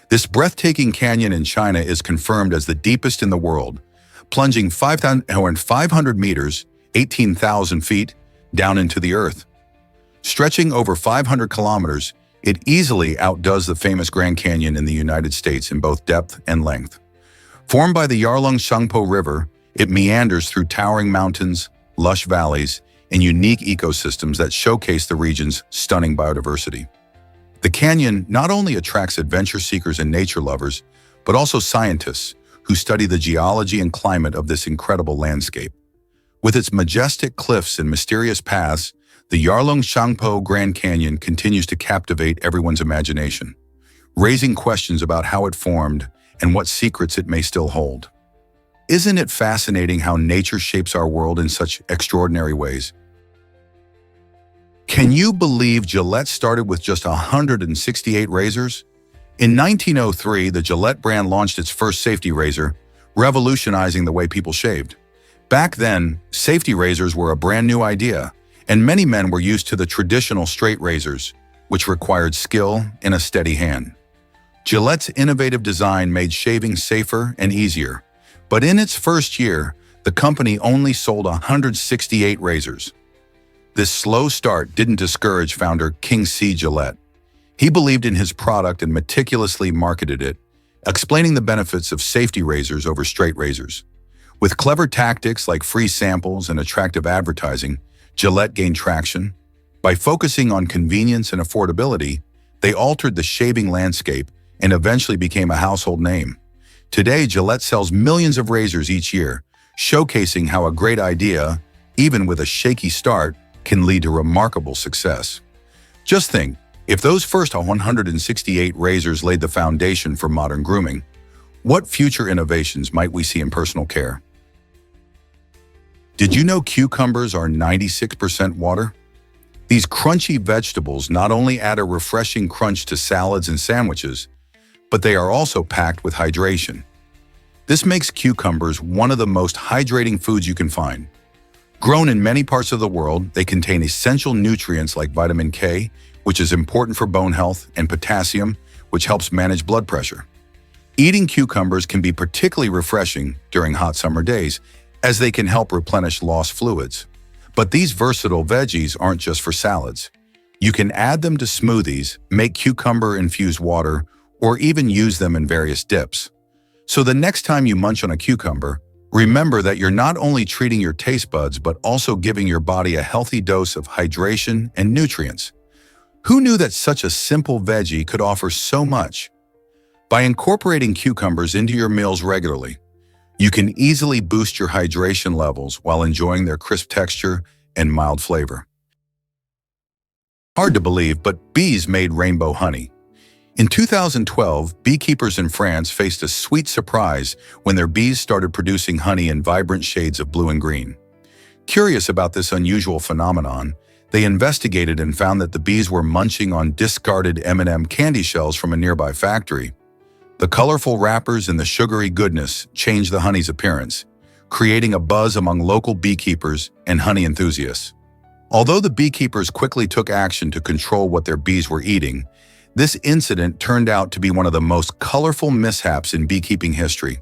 Speaker 1: This breathtaking canyon in China is confirmed as the deepest in the world, plunging 500 meters, 18,000 feet, down into the earth. Stretching over 500 kilometers, it easily outdoes the famous Grand Canyon in the United States in both depth and length. Formed by the Yarlung Shangpo River, it meanders through towering mountains, lush valleys, and unique ecosystems that showcase the region's stunning biodiversity. The canyon not only attracts adventure seekers and nature lovers, but also scientists who study the geology and climate of this incredible landscape. With its majestic cliffs and mysterious paths, the Yarlung Shangpo Grand Canyon continues to captivate everyone's imagination, raising questions about how it formed and what secrets it may still hold. Isn't it fascinating how nature shapes our world in such extraordinary ways? Can you believe Gillette started with just 168 razors? In 1903, the Gillette brand launched its first safety razor, revolutionizing the way people shaved. Back then, safety razors were a brand new idea, and many men were used to the traditional straight razors, which required skill and a steady hand. Gillette's innovative design made shaving safer and easier, but in its first year, the company only sold 168 razors. This slow start didn't discourage founder King C. Gillette. He believed in his product and meticulously marketed it, explaining the benefits of safety razors over straight razors. With clever tactics like free samples and attractive advertising, Gillette gained traction. By focusing on convenience and affordability, they altered the shaving landscape and eventually became a household name. Today, Gillette sells millions of razors each year, showcasing how a great idea, even with a shaky start, can lead to remarkable success. Just think, if those first 168 razors laid the foundation for modern grooming, what future innovations might we see in personal care? Did you know cucumbers are 96% water? These crunchy vegetables not only add a refreshing crunch to salads and sandwiches, but they are also packed with hydration. This makes cucumbers one of the most hydrating foods you can find. Grown in many parts of the world, they contain essential nutrients like vitamin K, which is important for bone health, and potassium, which helps manage blood pressure. Eating cucumbers can be particularly refreshing during hot summer days, as they can help replenish lost fluids. But these versatile veggies aren't just for salads. You can add them to smoothies, make cucumber-infused water, or even use them in various dips. So the next time you munch on a cucumber, remember that you're not only treating your taste buds, but also giving your body a healthy dose of hydration and nutrients. Who knew that such a simple veggie could offer so much? By incorporating cucumbers into your meals regularly, you can easily boost your hydration levels while enjoying their crisp texture and mild flavor. Hard to believe, but bees made rainbow honey. In 2012, beekeepers in France faced a sweet surprise when their bees started producing honey in vibrant shades of blue and green. Curious about this unusual phenomenon, they investigated and found that the bees were munching on discarded M&M candy shells from a nearby factory. The colorful wrappers and the sugary goodness changed the honey's appearance, creating a buzz among local beekeepers and honey enthusiasts. Although the beekeepers quickly took action to control what their bees were eating, this incident turned out to be one of the most colorful mishaps in beekeeping history.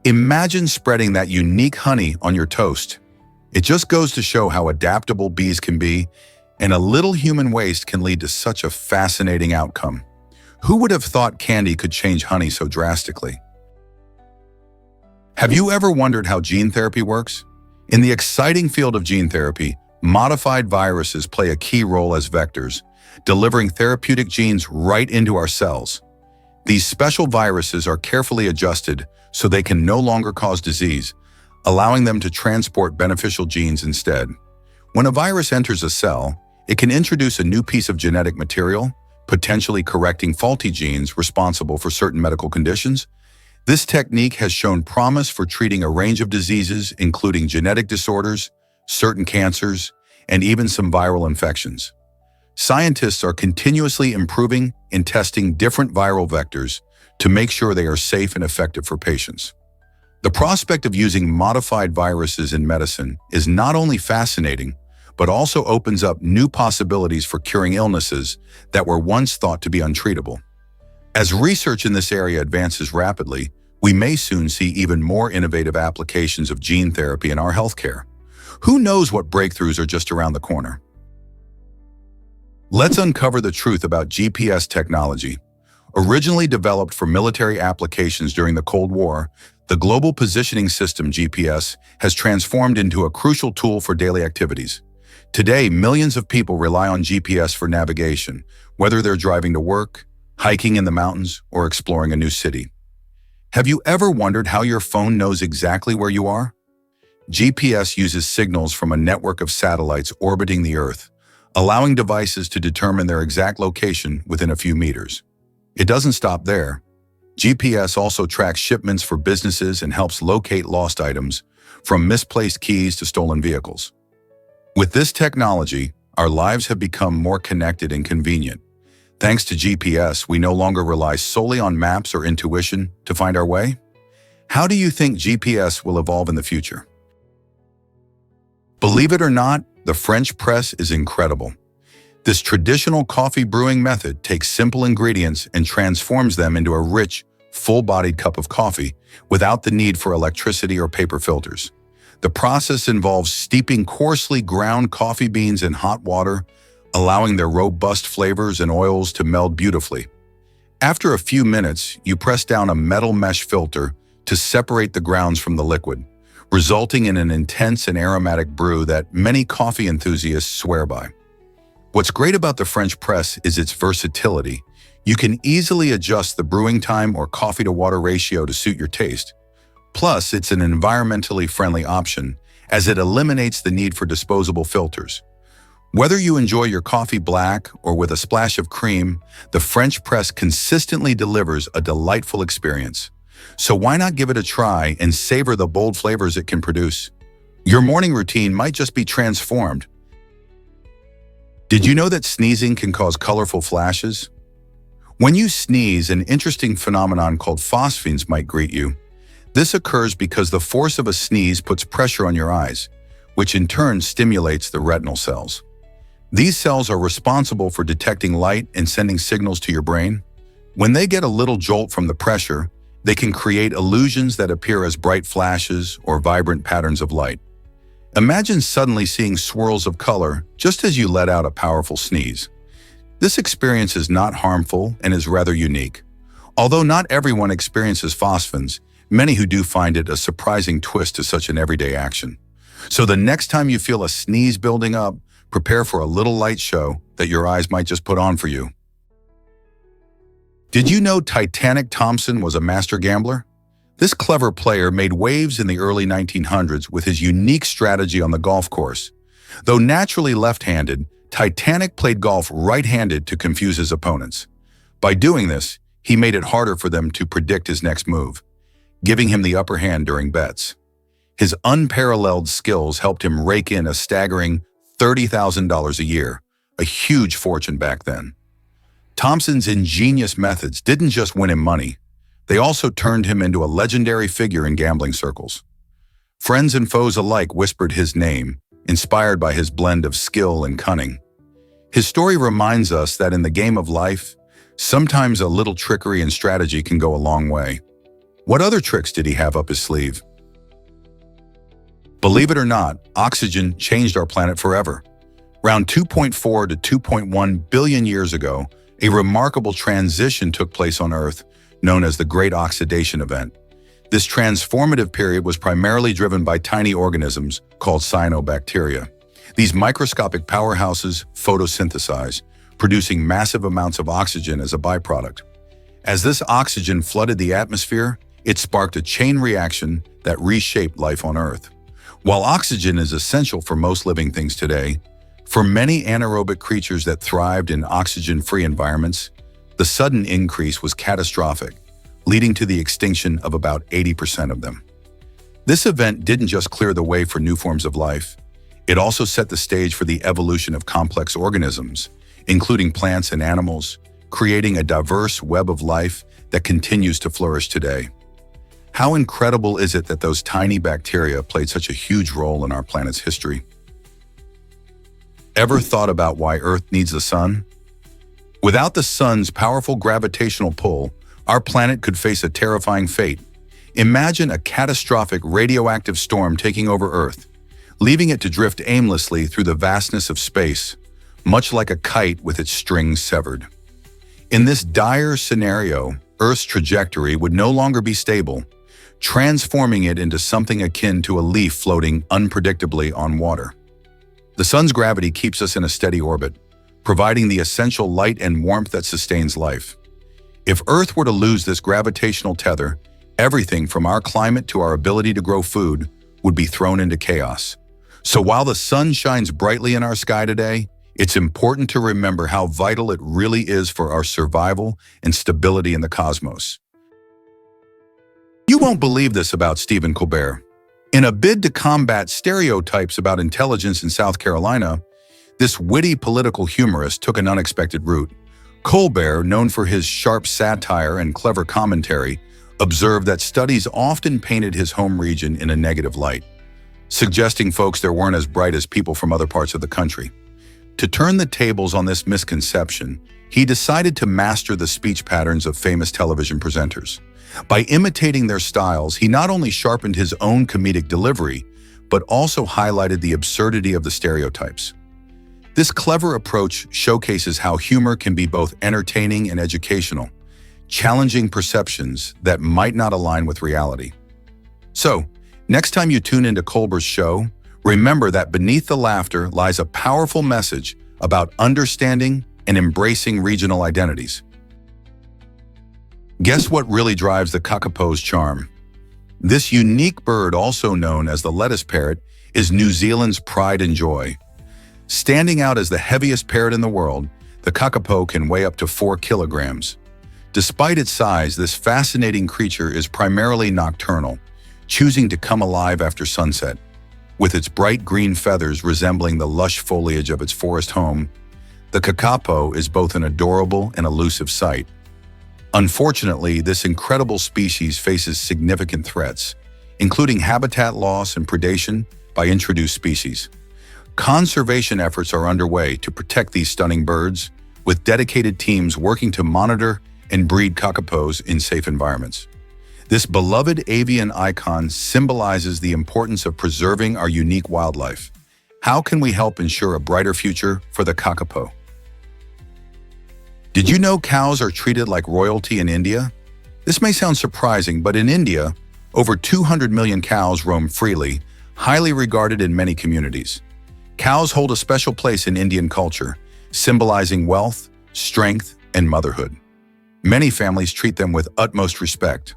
Speaker 1: Imagine spreading that unique honey on your toast. It just goes to show how adaptable bees can be, and a little human waste can lead to such a fascinating outcome. Who would have thought candy could change honey so drastically? Have you ever wondered how gene therapy works? In the exciting field of gene therapy, modified viruses play a key role as vectors, delivering therapeutic genes right into our cells. These special viruses are carefully adjusted so they can no longer cause disease, allowing them to transport beneficial genes instead. When a virus enters a cell, it can introduce a new piece of genetic material, potentially correcting faulty genes responsible for certain medical conditions. This technique has shown promise for treating a range of diseases, including genetic disorders, certain cancers, and even some viral infections. Scientists are continuously improving and testing different viral vectors to make sure they are safe and effective for patients. The prospect of using modified viruses in medicine is not only fascinating, but also opens up new possibilities for curing illnesses that were once thought to be untreatable. As research in this area advances rapidly, we may soon see even more innovative applications of gene therapy in our healthcare. Who knows what breakthroughs are just around the corner? Let's uncover the truth about GPS technology. Originally developed for military applications during the Cold War, the Global Positioning System GPS has transformed into a crucial tool for daily activities. Today, millions of people rely on GPS for navigation, whether they're driving to work, hiking in the mountains, or exploring a new city. Have you ever wondered how your phone knows exactly where you are? GPS uses signals from a network of satellites orbiting the Earth, allowing devices to determine their exact location within a few meters. It doesn't stop there. GPS also tracks shipments for businesses and helps locate lost items, from misplaced keys to stolen vehicles. With this technology, our lives have become more connected and convenient. Thanks to GPS, we no longer rely solely on maps or intuition to find our way. How do you think GPS will evolve in the future? Believe it or not, the French press is incredible. This traditional coffee brewing method takes simple ingredients and transforms them into a rich, full-bodied cup of coffee without the need for electricity or paper filters. The process involves steeping coarsely ground coffee beans in hot water, allowing their robust flavors and oils to meld beautifully. After a few minutes, you press down a metal mesh filter to separate the grounds from the liquid, resulting in an intense and aromatic brew that many coffee enthusiasts swear by. What's great about the French press is its versatility. You can easily adjust the brewing time or coffee-to-water ratio to suit your taste. Plus, it's an environmentally friendly option, as it eliminates the need for disposable filters. Whether you enjoy your coffee black or with a splash of cream, the French press consistently delivers a delightful experience. So why not give it a try and savor the bold flavors it can produce? Your morning routine might just be transformed. Did you know that sneezing can cause colorful flashes? When you sneeze, an interesting phenomenon called phosphenes might greet you. This occurs because the force of a sneeze puts pressure on your eyes, which in turn stimulates the retinal cells. These cells are responsible for detecting light and sending signals to your brain. When they get a little jolt from the pressure, they can create illusions that appear as bright flashes or vibrant patterns of light. Imagine suddenly seeing swirls of color just as you let out a powerful sneeze. This experience is not harmful and is rather unique. Although not everyone experiences phosphenes, many who do find it a surprising twist to such an everyday action. So the next time you feel a sneeze building up, prepare for a little light show that your eyes might just put on for you. Did you know Titanic Thompson was a master gambler? This clever player made waves in the early 1900s with his unique strategy on the golf course. Though naturally left-handed, Titanic played golf right-handed to confuse his opponents. By doing this, he made it harder for them to predict his next move, giving him the upper hand during bets. His unparalleled skills helped him rake in a staggering $30,000 a year, a huge fortune back then. Thompson's ingenious methods didn't just win him money, they also turned him into a legendary figure in gambling circles. Friends and foes alike whispered his name, inspired by his blend of skill and cunning. His story reminds us that in the game of life, sometimes a little trickery and strategy can go a long way. What other tricks did he have up his sleeve? Believe it or not, oxygen changed our planet forever. Around 2.4 to 2.1 billion years ago, a remarkable transition took place on Earth, known as the Great Oxidation Event. This transformative period was primarily driven by tiny organisms called cyanobacteria. These microscopic powerhouses photosynthesize, producing massive amounts of oxygen as a byproduct. As this oxygen flooded the atmosphere, it sparked a chain reaction that reshaped life on Earth. While oxygen is essential for most living things today, for many anaerobic creatures that thrived in oxygen-free environments, the sudden increase was catastrophic, leading to the extinction of about 80% of them. This event didn't just clear the way for new forms of life, it also set the stage for the evolution of complex organisms, including plants and animals, creating a diverse web of life that continues to flourish today. How incredible is it that those tiny bacteria played such a huge role in our planet's history? Ever thought about why Earth needs the sun? Without the sun's powerful gravitational pull, our planet could face a terrifying fate. Imagine a catastrophic radioactive storm taking over Earth, leaving it to drift aimlessly through the vastness of space, much like a kite with its strings severed. In this dire scenario, Earth's trajectory would no longer be stable, transforming it into something akin to a leaf floating unpredictably on water. The sun's gravity keeps us in a steady orbit, providing the essential light and warmth that sustains life. If Earth were to lose this gravitational tether, everything from our climate to our ability to grow food would be thrown into chaos. So while the sun shines brightly in our sky today, it's important to remember how vital it really is for our survival and stability in the cosmos. You won't believe this about Stephen Colbert. In a bid to combat stereotypes about intelligence in South Carolina, this witty political humorist took an unexpected route. Colbert, known for his sharp satire and clever commentary, observed that studies often painted his home region in a negative light, suggesting folks there weren't as bright as people from other parts of the country. To turn the tables on this misconception, he decided to master the speech patterns of famous television presenters. By imitating their styles, he not only sharpened his own comedic delivery, but also highlighted the absurdity of the stereotypes. This clever approach showcases how humor can be both entertaining and educational, challenging perceptions that might not align with reality. So, next time you tune into Colbert's show, remember that beneath the laughter lies a powerful message about understanding and embracing regional identities. Guess what really drives the kakapo's charm? This unique bird, also known as the lettuce parrot, is New Zealand's pride and joy. Standing out as the heaviest parrot in the world, the kakapo can weigh up to 4 kilograms. Despite its size, this fascinating creature is primarily nocturnal, choosing to come alive after sunset. With its bright green feathers resembling the lush foliage of its forest home, the kakapo is both an adorable and elusive sight. Unfortunately, this incredible species faces significant threats, including habitat loss and predation by introduced species. Conservation efforts are underway to protect these stunning birds, with dedicated teams working to monitor and breed kakapos in safe environments. This beloved avian icon symbolizes the importance of preserving our unique wildlife. How can we help ensure a brighter future for the kakapo? Did you know cows are treated like royalty in India? This may sound surprising, but in India, over 200 million cows roam freely, highly regarded in many communities. Cows hold a special place in Indian culture, symbolizing wealth, strength, and motherhood. Many families treat them with utmost respect,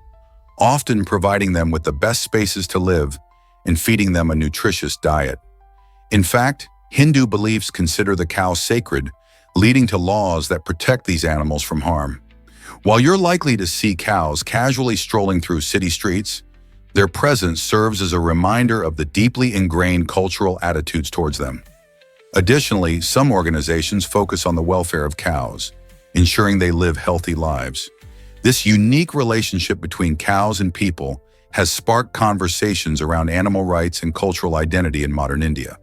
Speaker 1: often providing them with the best spaces to live and feeding them a nutritious diet. In fact, Hindu beliefs consider the cow sacred, leading to laws that protect these animals from harm. While you're likely to see cows casually strolling through city streets, their presence serves as a reminder of the deeply ingrained cultural attitudes towards them. Additionally, some organizations focus on the welfare of cows, ensuring they live healthy lives. This unique relationship between cows and people has sparked conversations around animal rights and cultural identity in modern India.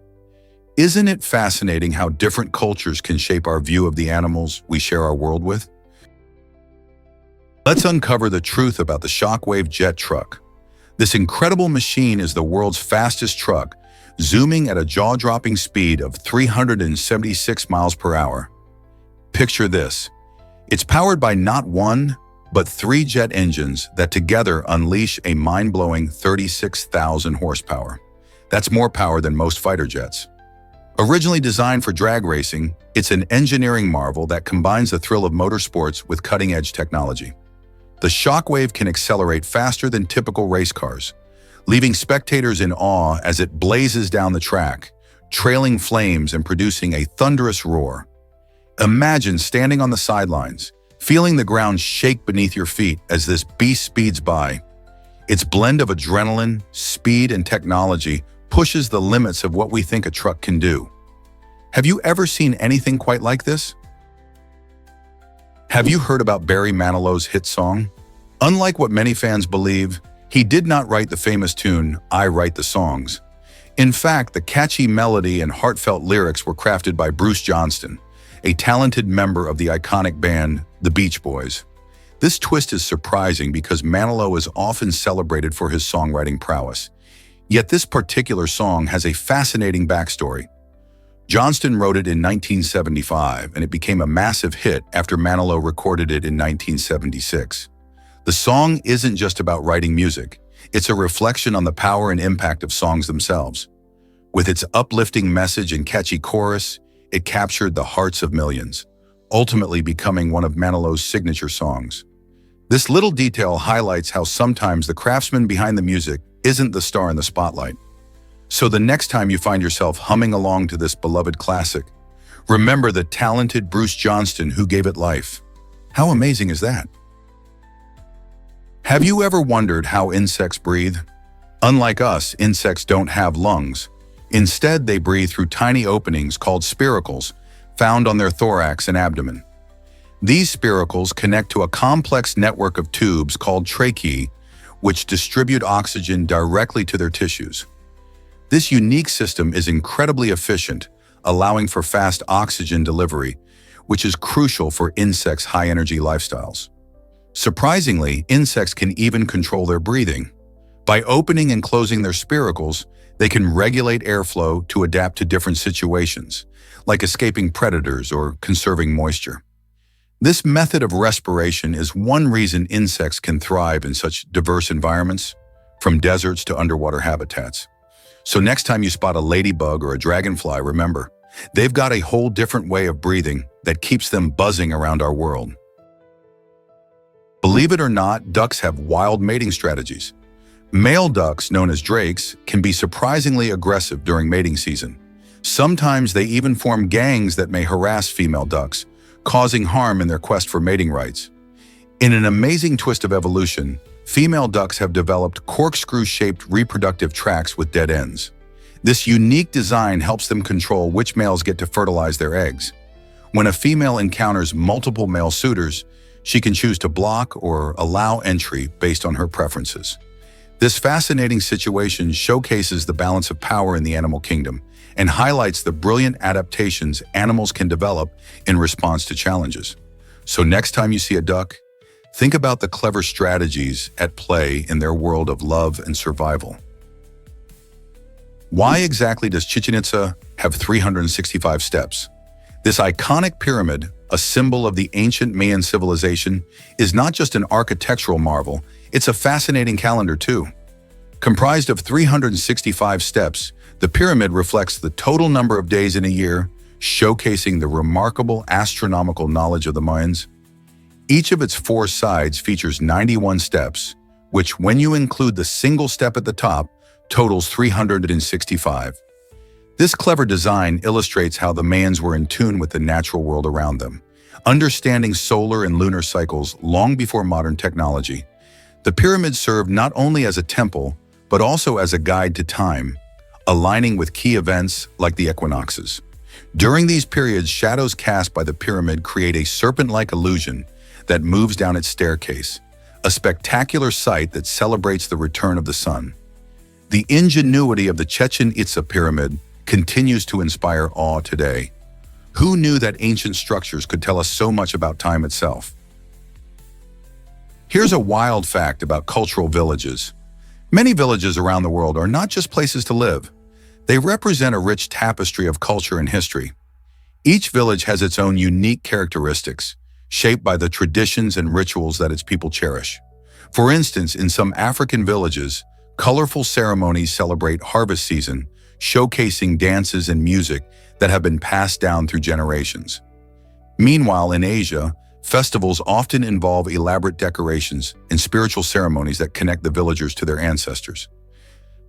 Speaker 1: Isn't it fascinating how different cultures can shape our view of the animals we share our world with? Let's uncover the truth about the Shockwave jet truck. This incredible machine is the world's fastest truck, zooming at a jaw-dropping speed of 376 miles per hour. Picture this. It's powered by not one, but 3 jet engines that together unleash a mind-blowing 36,000 horsepower. That's more power than most fighter jets. Originally designed for drag racing, it's an engineering marvel that combines the thrill of motorsports with cutting-edge technology. The Shockwave can accelerate faster than typical race cars, leaving spectators in awe as it blazes down the track, trailing flames and producing a thunderous roar. Imagine standing on the sidelines, feeling the ground shake beneath your feet as this beast speeds by. Its blend of adrenaline, speed, and technology pushes the limits of what we think a truck can do. Have you ever seen anything quite like this? Have you heard about Barry Manilow's hit song? Unlike what many fans believe, he did not write the famous tune, "I Write the Songs." In fact, the catchy melody and heartfelt lyrics were crafted by Bruce Johnston, a talented member of the iconic band, the Beach Boys. This twist is surprising because Manilow is often celebrated for his songwriting prowess. Yet this particular song has a fascinating backstory. Johnston wrote it in 1975, and it became a massive hit after Manilow recorded it in 1976. The song isn't just about writing music, it's a reflection on the power and impact of songs themselves. With its uplifting message and catchy chorus, it captured the hearts of millions, ultimately becoming one of Manilow's signature songs. This little detail highlights how sometimes the craftsman behind the music isn't the star in the spotlight. So the next time you find yourself humming along to this beloved classic, remember the talented Bruce Johnston who gave it life. How amazing is that? Have you ever wondered how insects breathe? Unlike us, insects don't have lungs. Instead, they breathe through tiny openings called spiracles, found on their thorax and abdomen. These spiracles connect to a complex network of tubes called tracheae, which distribute oxygen directly to their tissues. This unique system is incredibly efficient, allowing for fast oxygen delivery, which is crucial for insects' high-energy lifestyles. Surprisingly, insects can even control their breathing. By opening and closing their spiracles, they can regulate airflow to adapt to different situations, like escaping predators or conserving moisture. This method of respiration is one reason insects can thrive in such diverse environments, from deserts to underwater habitats. So next time you spot a ladybug or a dragonfly, remember, they've got a whole different way of breathing that keeps them buzzing around our world. Believe it or not, ducks have wild mating strategies. Male ducks, known as drakes, can be surprisingly aggressive during mating season. Sometimes they even form gangs that may harass female ducks, causing harm in their quest for mating rights. In an amazing twist of evolution, female ducks have developed corkscrew-shaped reproductive tracts with dead ends. This unique design helps them control which males get to fertilize their eggs. When a female encounters multiple male suitors, she can choose to block or allow entry based on her preferences. This fascinating situation showcases the balance of power in the animal kingdom and highlights the brilliant adaptations animals can develop in response to challenges. So next time you see a duck, think about the clever strategies at play in their world of love and survival. Why exactly does Chichen Itza have 365 steps? This iconic pyramid, a symbol of the ancient Mayan civilization, is not just an architectural marvel, it's a fascinating calendar too. Comprised of 365 steps, the pyramid reflects the total number of days in a year, showcasing the remarkable astronomical knowledge of the Mayans. Each of its 4 sides features 91 steps, which, when you include the single step at the top, totals 365. This clever design illustrates how the Mayans were in tune with the natural world around them, understanding solar and lunar cycles long before modern technology. The pyramid served not only as a temple, but also as a guide to time, aligning with key events like the equinoxes. During these periods, shadows cast by the pyramid create a serpent-like illusion that moves down its staircase, a spectacular sight that celebrates the return of the sun. The ingenuity of the Chichen Itza pyramid continues to inspire awe today. Who knew that ancient structures could tell us so much about time itself? Here's a wild fact about cultural villages. Many villages around the world are not just places to live. They represent a rich tapestry of culture and history. Each village has its own unique characteristics, shaped by the traditions and rituals that its people cherish. For instance, in some African villages, colorful ceremonies celebrate harvest season, showcasing dances and music that have been passed down through generations. Meanwhile, in Asia, festivals often involve elaborate decorations and spiritual ceremonies that connect the villagers to their ancestors.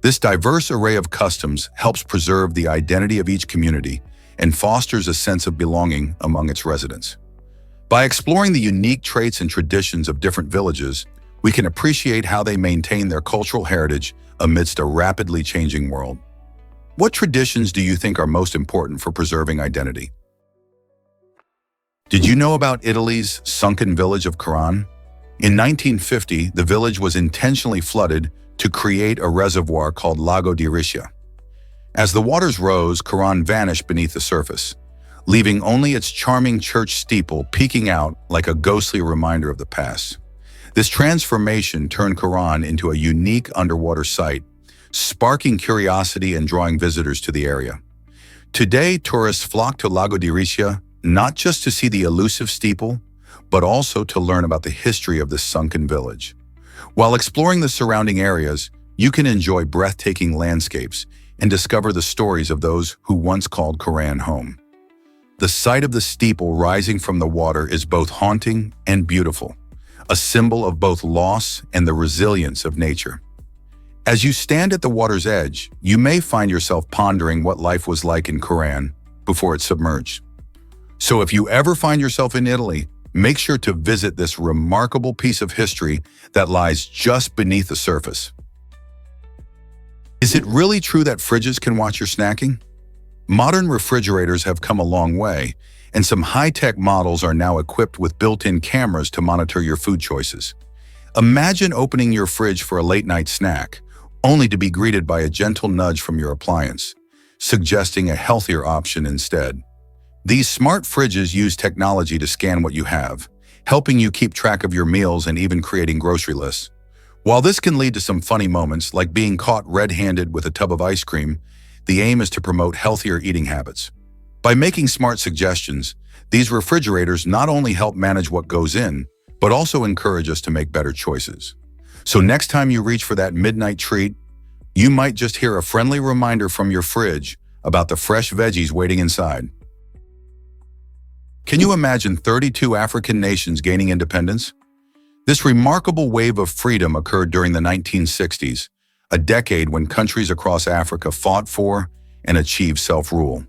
Speaker 1: This diverse array of customs helps preserve the identity of each community and fosters a sense of belonging among its residents. By exploring the unique traits and traditions of different villages, we can appreciate how they maintain their cultural heritage amidst a rapidly changing world. What traditions do you think are most important for preserving identity? Did you know about Italy's sunken village of Caran? In 1950, the village was intentionally flooded to create a reservoir called Lago di Riscia. As the waters rose, Caran vanished beneath the surface, leaving only its charming church steeple peeking out like a ghostly reminder of the past. This transformation turned Caran into a unique underwater site, sparking curiosity and drawing visitors to the area. Today, tourists flock to Lago di Riscia not just to see the elusive steeple, but also to learn about the history of this sunken village. While exploring the surrounding areas, you can enjoy breathtaking landscapes and discover the stories of those who once called Caran home. The sight of the steeple rising from the water is both haunting and beautiful, a symbol of both loss and the resilience of nature. As you stand at the water's edge, you may find yourself pondering what life was like in Caran before it submerged. So if you ever find yourself in Italy, make sure to visit this remarkable piece of history that lies just beneath the surface. Is it really true that fridges can watch your snacking? Modern refrigerators have come a long way, and some high-tech models are now equipped with built-in cameras to monitor your food choices. Imagine opening your fridge for a late-night snack, only to be greeted by a gentle nudge from your appliance, suggesting a healthier option instead. These smart fridges use technology to scan what you have, helping you keep track of your meals and even creating grocery lists. While this can lead to some funny moments, like being caught red-handed with a tub of ice cream, the aim is to promote healthier eating habits. By making smart suggestions, these refrigerators not only help manage what goes in, but also encourage us to make better choices. So next time you reach for that midnight treat, you might just hear a friendly reminder from your fridge about the fresh veggies waiting inside. Can you imagine 32 African nations gaining independence? This remarkable wave of freedom occurred during the 1960s, a decade when countries across Africa fought for and achieved self-rule.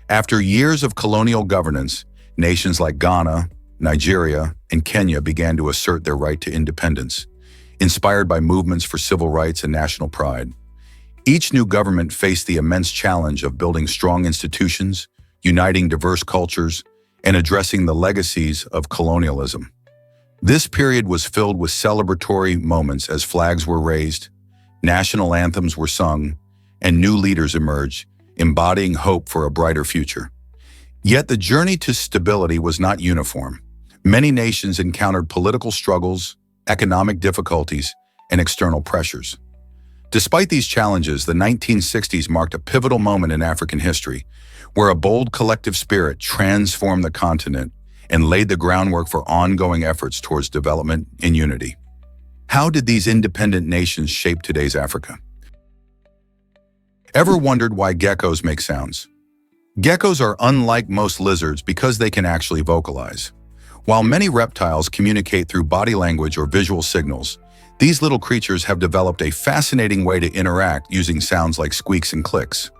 Speaker 1: After years of colonial governance, nations like Ghana, Nigeria, and Kenya began to assert their right to independence, inspired by movements for civil rights and national pride. Each new government faced the immense challenge of building strong institutions, uniting diverse cultures, and addressing the legacies of colonialism. This period was filled with celebratory moments as flags were raised, national anthems were sung, and new leaders emerged, embodying hope for a brighter future. Yet the journey to stability was not uniform. Many nations encountered political struggles, economic difficulties, and external pressures. Despite these challenges, the 1960s marked a pivotal moment in African history, where a bold collective spirit transformed the continent and laid the groundwork for ongoing efforts towards development and unity. How did these independent nations shape today's Africa? Ever wondered why geckos make sounds? Geckos are unlike most lizards because they can actually vocalize. While many reptiles communicate through body language or visual signals, these little creatures have developed a fascinating way to interact using sounds like squeaks and clicks.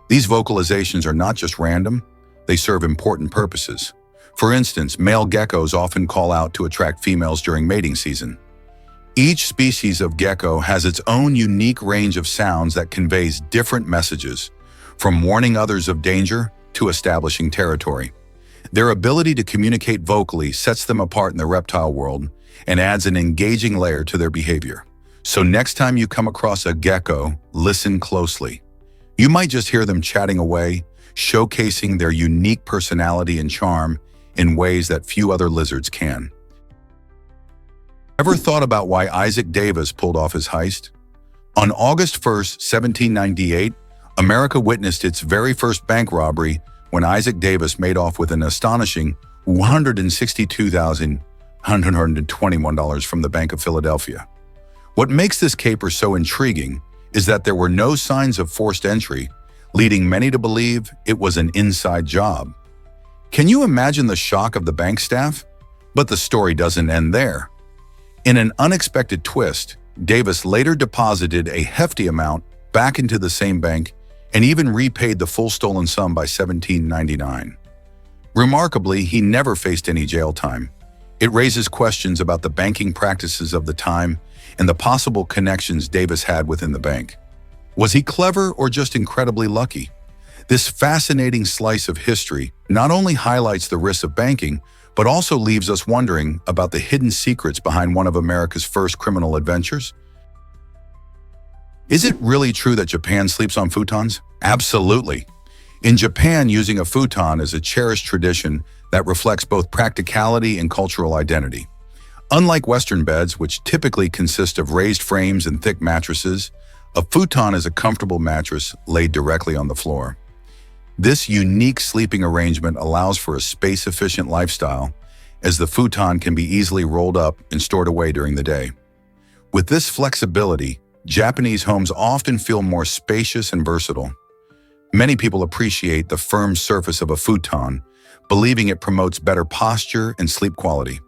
Speaker 1: These vocalizations are not just random, they serve important purposes. For instance, male geckos often call out to attract females during mating season. Each species of gecko has its own unique range of sounds that conveys different messages, from warning others of danger to establishing territory. Their ability to communicate vocally sets them apart in the reptile world and adds an engaging layer to their behavior. So next time you come across a gecko, listen closely. You might just hear them chatting away, showcasing their unique personality and charm in ways that few other lizards can. Ever thought about why Isaac Davis pulled off his heist? On August 1st, 1798, America witnessed its very first bank robbery when Isaac Davis made off with an astonishing $162,121 from the Bank of Philadelphia. What makes this caper so intriguing is that there were no signs of forced entry, leading many to believe it was an inside job. Can you imagine the shock of the bank staff? But the story doesn't end there. In an unexpected twist, Davis later deposited a hefty amount back into the same bank and even repaid the full stolen sum by 1799. Remarkably, he never faced any jail time. It raises questions about the banking practices of the time and the possible connections Davis had within the bank. Was he clever or just incredibly lucky? This fascinating slice of history not only highlights the risks of banking, but also leaves us wondering about the hidden secrets behind one of America's first criminal adventures. Is it really true that Japan sleeps on futons? Absolutely. In Japan, using a futon is a cherished tradition that reflects both practicality and cultural identity. Unlike Western beds, which typically consist of raised frames and thick mattresses, a futon is a comfortable mattress laid directly on the floor. This unique sleeping arrangement allows for a space-efficient lifestyle, as the futon can be easily rolled up and stored away during the day. With this flexibility, Japanese homes often feel more spacious and versatile. Many people appreciate the firm surface of a futon, believing it promotes better posture and sleep quality.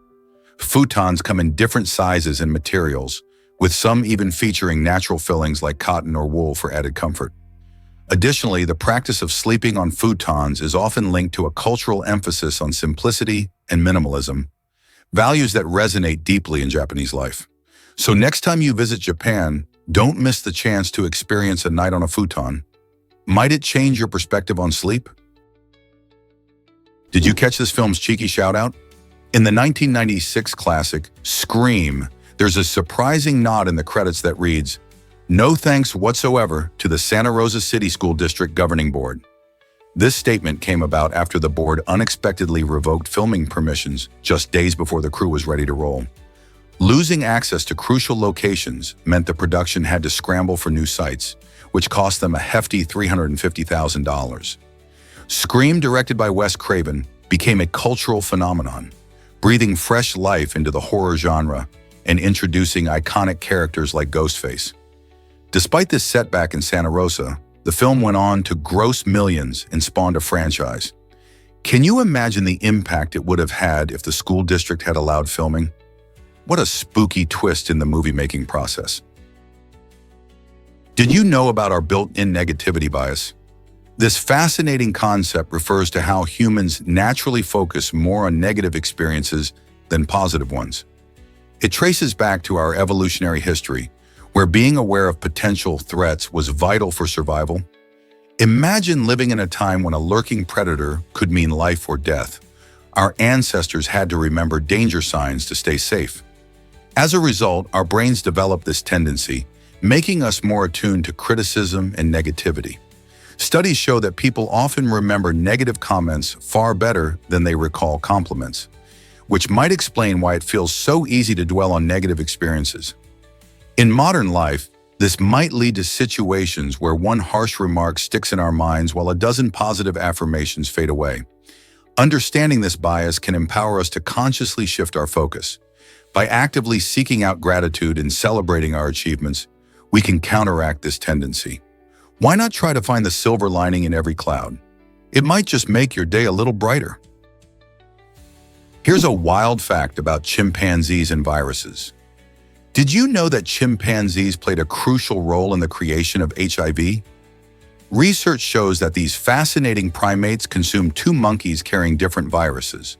Speaker 1: Futons come in different sizes and materials, with some even featuring natural fillings like cotton or wool for added comfort. Additionally, the practice of sleeping on futons is often linked to a cultural emphasis on simplicity and minimalism, values that resonate deeply in Japanese life. So next time you visit Japan, don't miss the chance to experience a night on a futon. Might it change your perspective on sleep? Did you catch this film's cheeky shout-out? In the 1996 classic, Scream, there's a surprising nod in the credits that reads, "No thanks whatsoever to the Santa Rosa City School District Governing Board." This statement came about after the board unexpectedly revoked filming permissions just days before the crew was ready to roll. Losing access to crucial locations meant the production had to scramble for new sites, which cost them a hefty $350,000. Scream, directed by Wes Craven, became a cultural phenomenon, breathing fresh life into the horror genre and introducing iconic characters like Ghostface. Despite this setback in Santa Rosa, the film went on to gross millions and spawned a franchise. Can you imagine the impact it would have had if the school district had allowed filming? What a spooky twist in the movie-making process. Did you know about our built-in negativity bias? This fascinating concept refers to how humans naturally focus more on negative experiences than positive ones. It traces back to our evolutionary history, where being aware of potential threats was vital for survival. Imagine living in a time when a lurking predator could mean life or death. Our ancestors had to remember danger signs to stay safe. As a result, our brains developed this tendency, making us more attuned to criticism and negativity. Studies show that people often remember negative comments far better than they recall compliments, which might explain why it feels so easy to dwell on negative experiences. In modern life, this might lead to situations where one harsh remark sticks in our minds while a dozen positive affirmations fade away. Understanding this bias can empower us to consciously shift our focus. By actively seeking out gratitude and celebrating our achievements, we can counteract this tendency. Why not try to find the silver lining in every cloud? It might just make your day a little brighter. Here's a wild fact about chimpanzees and viruses. Did you know that chimpanzees played a crucial role in the creation of HIV? Research shows that these fascinating primates consumed two monkeys carrying different viruses.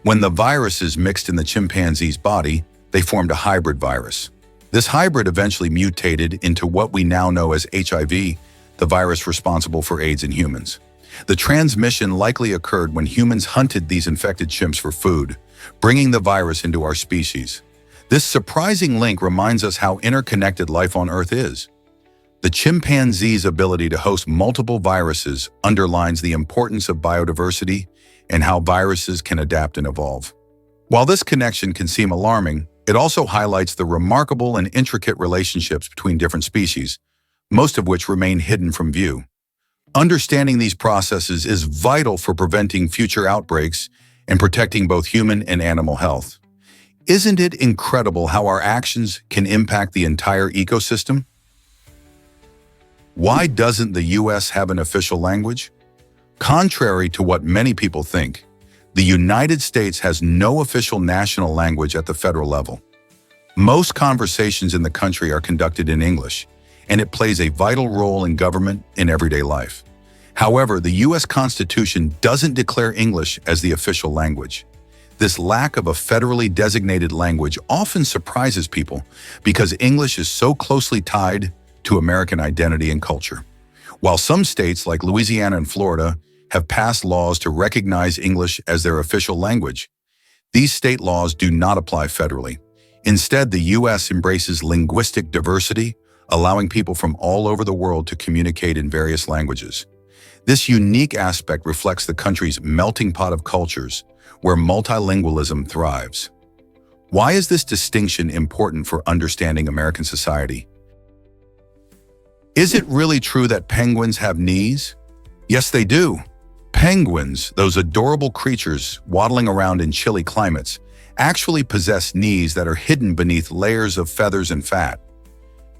Speaker 1: When the viruses mixed in the chimpanzee's body, they formed a hybrid virus. This hybrid eventually mutated into what we now know as HIV, the virus responsible for AIDS in humans. The transmission likely occurred when humans hunted these infected chimps for food, bringing the virus into our species. This surprising link reminds us how interconnected life on Earth is. The chimpanzee's ability to host multiple viruses underlines the importance of biodiversity and how viruses can adapt and evolve. While this connection can seem alarming, it also highlights the remarkable and intricate relationships between different species, most of which remain hidden from view. Understanding these processes is vital for preventing future outbreaks and protecting both human and animal health. Isn't it incredible how our actions can impact the entire ecosystem? Why doesn't the US have an official language? Contrary to what many people think, the United States has no official national language at the federal level. Most conversations in the country are conducted in English, and it plays a vital role in government and everyday life. However, the U.S. Constitution doesn't declare English as the official language. This lack of a federally designated language often surprises people because English is so closely tied to American identity and culture. While some states like Louisiana and Florida have passed laws to recognize English as their official language, these state laws do not apply federally. Instead, the U.S. embraces linguistic diversity, allowing people from all over the world to communicate in various languages. This unique aspect reflects the country's melting pot of cultures, where multilingualism thrives. Why is this distinction important for understanding American society? Is it really true that penguins have knees? Yes, they do. Penguins, those adorable creatures waddling around in chilly climates, actually possess knees that are hidden beneath layers of feathers and fat.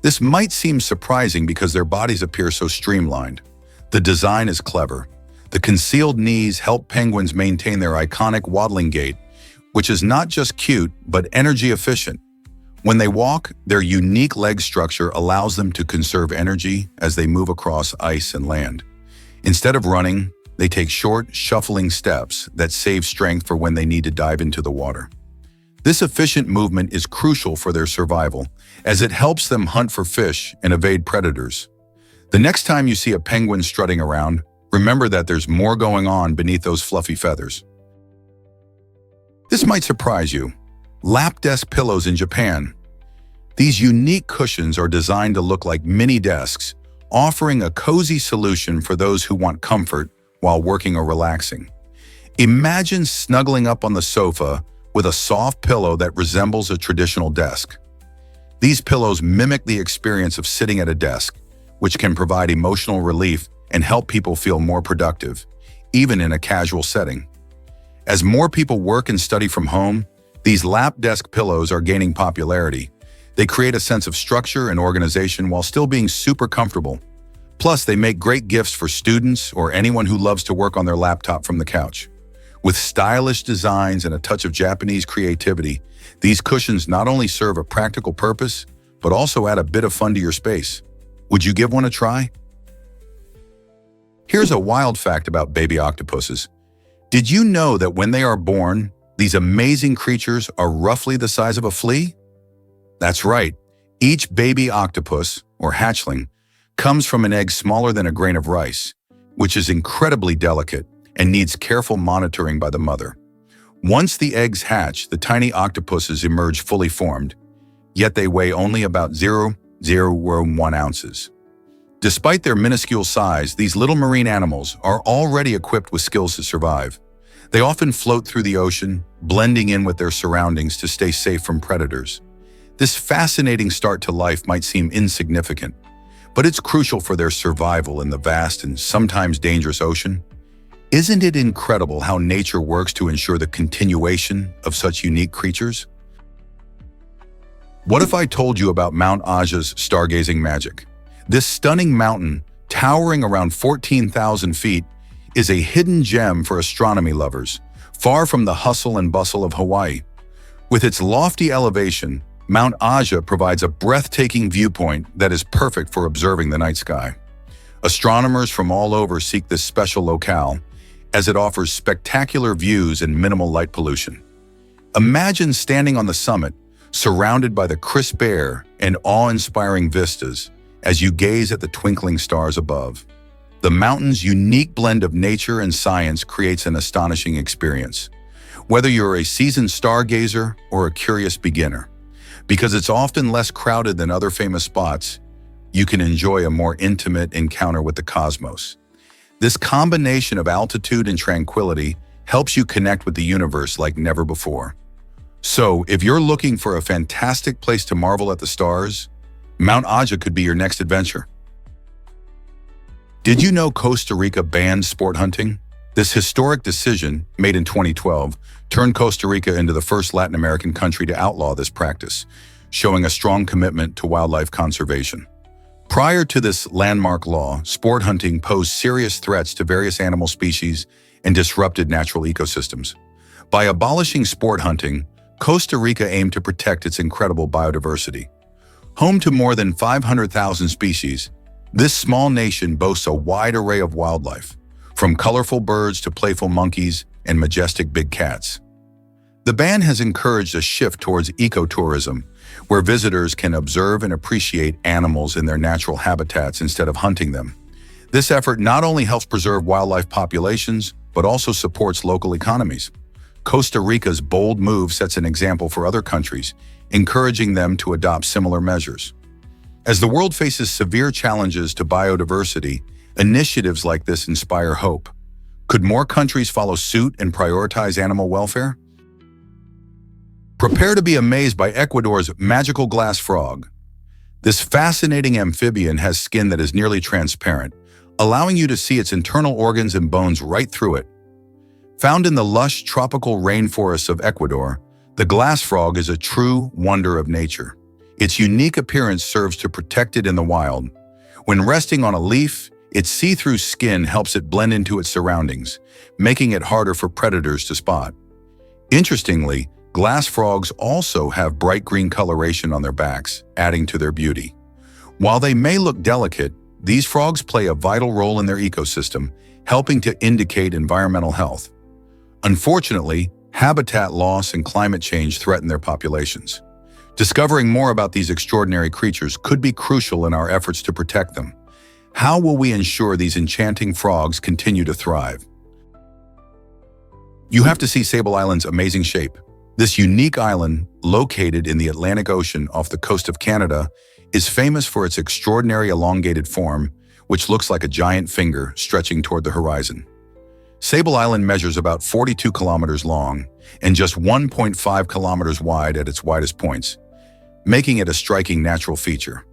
Speaker 1: This might seem surprising because their bodies appear so streamlined. The design is clever. The concealed knees help penguins maintain their iconic waddling gait, which is not just cute, but energy efficient. When they walk, their unique leg structure allows them to conserve energy as they move across ice and land. Instead of running, they take short, shuffling steps that save strength for when they need to dive into the water. This efficient movement is crucial for their survival, as it helps them hunt for fish and evade predators. The next time you see a penguin strutting around, remember that there's more going on beneath those fluffy feathers. This might surprise you. Lap desk pillows in Japan. These unique cushions are designed to look like mini desks, offering a cozy solution for those who want comfort while working or relaxing. Imagine snuggling up on the sofa with a soft pillow that resembles a traditional desk. These pillows mimic the experience of sitting at a desk, which can provide emotional relief and help people feel more productive, even in a casual setting. As more people work and study from home, these lap desk pillows are gaining popularity. They create a sense of structure and organization while still being super comfortable. Plus, they make great gifts for students or anyone who loves to work on their laptop from the couch. With stylish designs and a touch of Japanese creativity, these cushions not only serve a practical purpose, but also add a bit of fun to your space. Would you give one a try? Here's a wild fact about baby octopuses. Did you know that when they are born, these amazing creatures are roughly the size of a flea? That's right. Each baby octopus, or hatchling, comes from an egg smaller than a grain of rice, which is incredibly delicate and needs careful monitoring by the mother. Once the eggs hatch, the tiny octopuses emerge fully formed, yet they weigh only about 0.001 ounces. Despite their minuscule size, these little marine animals are already equipped with skills to survive. They often float through the ocean, blending in with their surroundings to stay safe from predators. This fascinating start to life might seem insignificant, but it's crucial for their survival in the vast and sometimes dangerous ocean. Isn't it incredible how nature works to ensure the continuation of such unique creatures? What if I told you about Mount Aja's stargazing magic? This stunning mountain, towering around 14,000 feet, is a hidden gem for astronomy lovers, far from the hustle and bustle of Hawaii. With its lofty elevation, Mount Aja provides a breathtaking viewpoint that is perfect for observing the night sky. Astronomers from all over seek this special locale, as it offers spectacular views and minimal light pollution. Imagine standing on the summit, surrounded by the crisp air and awe-inspiring vistas, as you gaze at the twinkling stars above. The mountain's unique blend of nature and science creates an astonishing experience. Whether you're a seasoned stargazer or a curious beginner, Because it's often less crowded than other famous spots, you can enjoy a more intimate encounter with the cosmos. This combination of altitude and tranquility helps you connect with the universe like never before. So, if you're looking for a fantastic place to marvel at the stars, Mount Aja could be your next adventure. Did you know Costa Rica banned sport hunting? This historic decision, made in 2012, turned Costa Rica into the first Latin American country to outlaw this practice, showing a strong commitment to wildlife conservation. Prior to this landmark law, sport hunting posed serious threats to various animal species and disrupted natural ecosystems. By abolishing sport hunting, Costa Rica aimed to protect its incredible biodiversity. Home to more than 500,000 species, this small nation boasts a wide array of wildlife, from colorful birds to playful monkeys and majestic big cats. The ban has encouraged a shift towards ecotourism, where visitors can observe and appreciate animals in their natural habitats instead of hunting them. This effort not only helps preserve wildlife populations, but also supports local economies. Costa Rica's bold move sets an example for other countries, encouraging them to adopt similar measures. As the world faces severe challenges to biodiversity, initiatives like this inspire hope. Could more countries follow suit and prioritize animal welfare? Prepare to be amazed by Ecuador's magical glass frog. This fascinating amphibian has skin that is nearly transparent, allowing you to see its internal organs and bones right through it. Found in the lush tropical rainforests of Ecuador, the glass frog is a true wonder of nature. Its unique appearance serves to protect it in the wild. When resting on a leaf, its see-through skin helps it blend into its surroundings, making it harder for predators to spot. Interestingly, glass frogs also have bright green coloration on their backs, adding to their beauty. While they may look delicate, these frogs play a vital role in their ecosystem, helping to indicate environmental health. Unfortunately, habitat loss and climate change threaten their populations. Discovering more about these extraordinary creatures could be crucial in our efforts to protect them. How will we ensure these enchanting frogs continue to thrive? You have to see Sable Island's amazing shape. This unique island, located in the Atlantic Ocean off the coast of Canada, is famous for its extraordinary elongated form, which looks like a giant finger stretching toward the horizon. Sable Island measures about 42 kilometers long and just 1.5 kilometers wide at its widest points, making it a striking natural feature.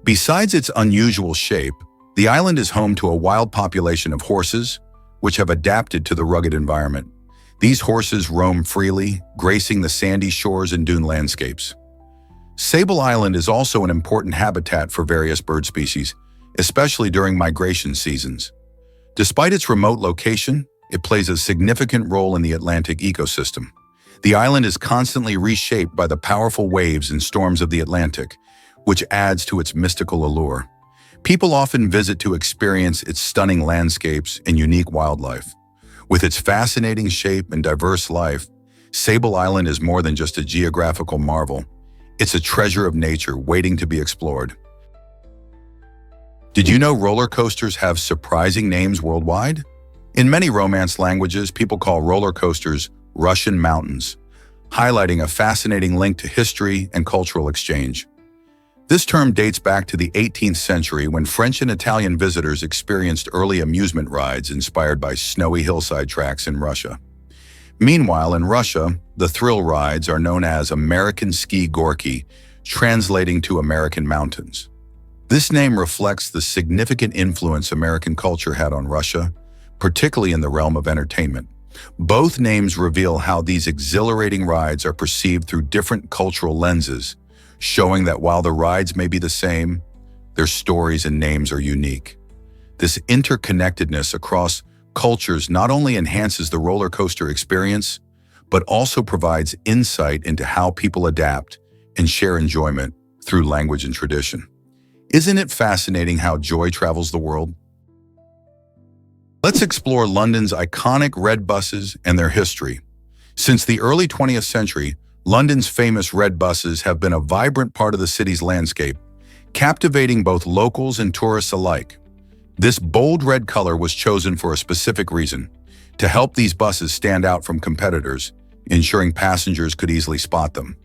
Speaker 1: Besides its unusual shape, the island is home to a wild population of horses, which have adapted to the rugged environment. These horses roam freely, gracing the sandy shores and dune landscapes. Sable Island is also an important habitat for various bird species, especially during migration seasons. Despite its remote location, it plays a significant role in the Atlantic ecosystem. The island is constantly reshaped by the powerful waves and storms of the Atlantic, which adds to its mystical allure. People often visit to experience its stunning landscapes and unique wildlife. With its fascinating shape and diverse life, Sable Island is more than just a geographical marvel. It's a treasure of nature waiting to be explored. Did you know roller coasters have surprising names worldwide? In many Romance languages, people call roller coasters Russian mountains, highlighting a fascinating link to history and cultural exchange. This term dates back to the 18th century when French and Italian visitors experienced early amusement rides inspired by snowy hillside tracks in Russia. Meanwhile, in Russia, the thrill rides are known as American ski gorky, translating to American mountains. This name reflects the significant influence American culture had on Russia, particularly in the realm of entertainment. Both names reveal how these exhilarating rides are perceived through different cultural lenses, showing that while the rides may be the same, their stories and names are unique. This interconnectedness across cultures not only enhances the roller coaster experience, but also provides insight into how people adapt and share enjoyment through language and tradition. Isn't it fascinating how joy travels the world? Let's explore London's iconic red buses and their history. Since the early 20th century, London's famous red buses have been a vibrant part of the city's landscape, captivating both locals and tourists alike. This bold red color was chosen for a specific reason: to help these buses stand out from competitors, ensuring passengers could easily spot them.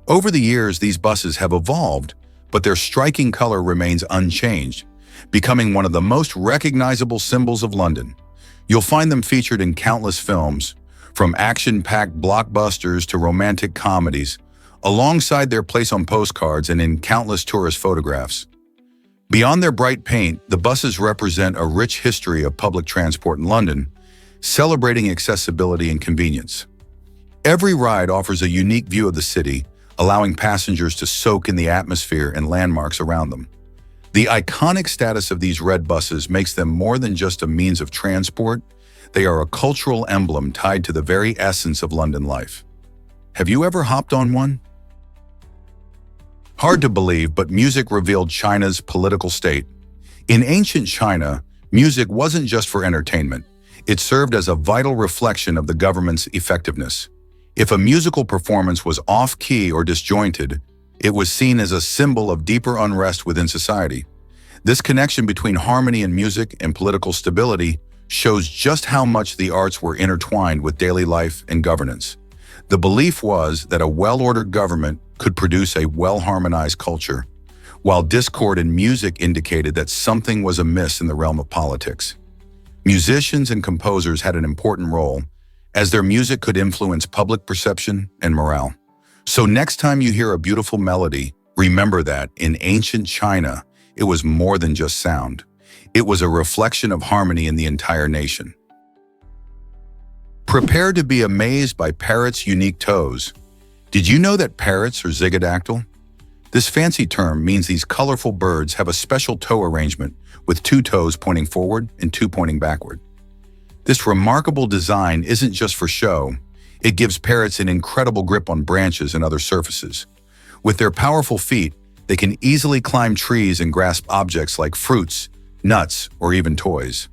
Speaker 1: Over the years, these buses have evolved, but their striking color remains unchanged, becoming one of the most recognizable symbols of London. You'll find them featured in countless films, from action-packed blockbusters to romantic comedies, alongside their place on postcards and in countless tourist photographs. Beyond their bright paint, the buses represent a rich history of public transport in London, celebrating accessibility and convenience. Every ride offers a unique view of the city, allowing passengers to soak in the atmosphere and landmarks around them. The iconic status of these red buses makes them more than just a means of transport. They are a cultural emblem tied to the very essence of London life. Have you ever hopped on one? Hard to believe, but music revealed China's political state. In ancient China, music wasn't just for entertainment. It served as a vital reflection of the government's effectiveness. If a musical performance was off-key or disjointed, it was seen as a symbol of deeper unrest within society. This connection between harmony and music and political stability shows just how much the arts were intertwined with daily life and governance. The belief was that a well-ordered government could produce a well-harmonized culture, while discord in music indicated that something was amiss in the realm of politics. Musicians and composers had an important role, as their music could influence public perception and morale. So next time you hear a beautiful melody, remember that in ancient China, it was more than just sound. It was a reflection of harmony in the entire nation. Prepare to be amazed by parrots' unique toes. Did you know that parrots are zygodactyl? This fancy term means these colorful birds have a special toe arrangement with 2 toes pointing forward and 2 pointing backward. This remarkable design isn't just for show. It gives parrots an incredible grip on branches and other surfaces. With their powerful feet, they can easily climb trees and grasp objects like fruits, nuts, or even toys.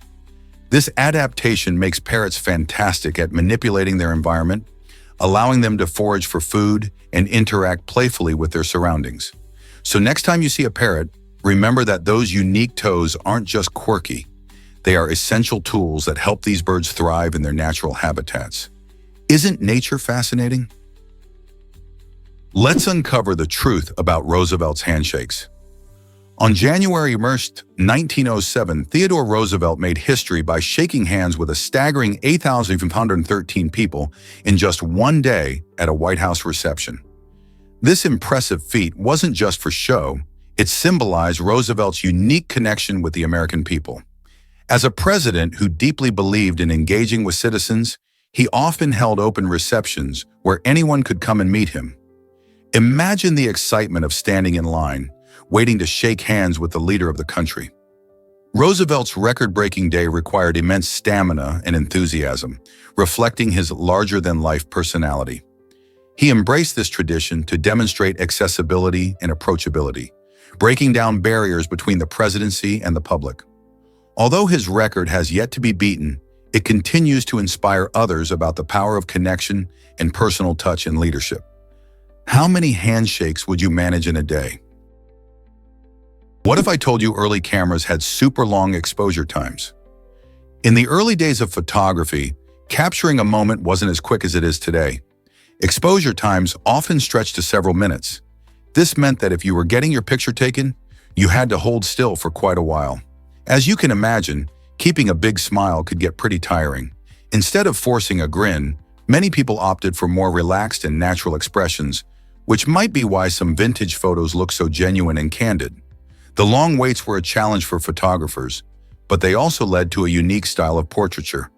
Speaker 1: This adaptation makes parrots fantastic at manipulating their environment, allowing them to forage for food and interact playfully with their surroundings. So next time you see a parrot, remember that those unique toes aren't just quirky. They are essential tools that help these birds thrive in their natural habitats. Isn't nature fascinating? Let's uncover the truth about Roosevelt's handshakes. On January 1st, 1907, Theodore Roosevelt made history by shaking hands with a staggering 8,513 people in just one day at a White House reception. This impressive feat wasn't just for show, it symbolized Roosevelt's unique connection with the American people. As a president who deeply believed in engaging with citizens, he often held open receptions where anyone could come and meet him. Imagine the excitement of standing in line, waiting to shake hands with the leader of the country. Roosevelt's record-breaking day required immense stamina and enthusiasm, reflecting his larger-than-life personality. He embraced this tradition to demonstrate accessibility and approachability, breaking down barriers between the presidency and the public. Although his record has yet to be beaten, it continues to inspire others about the power of connection and personal touch in leadership. How many handshakes would you manage in a day? What if I told you early cameras had super long exposure times? In the early days of photography, capturing a moment wasn't as quick as it is today. Exposure times often stretched to several minutes. This meant that if you were getting your picture taken, you had to hold still for quite a while. As you can imagine, keeping a big smile could get pretty tiring. Instead of forcing a grin, many people opted for more relaxed and natural expressions, which might be why some vintage photos look so genuine and candid. The long waits were a challenge for photographers, but they also led to a unique style of portraiture.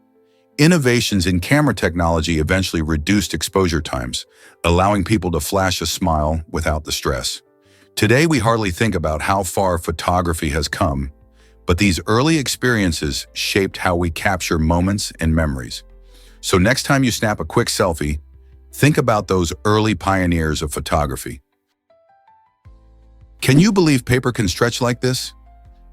Speaker 1: Innovations in camera technology eventually reduced exposure times, allowing people to flash a smile without the stress. Today, we hardly think about how far photography has come, but these early experiences shaped how we capture moments and memories. So next time you snap a quick selfie, think about those early pioneers of photography. Can you believe paper can stretch like this?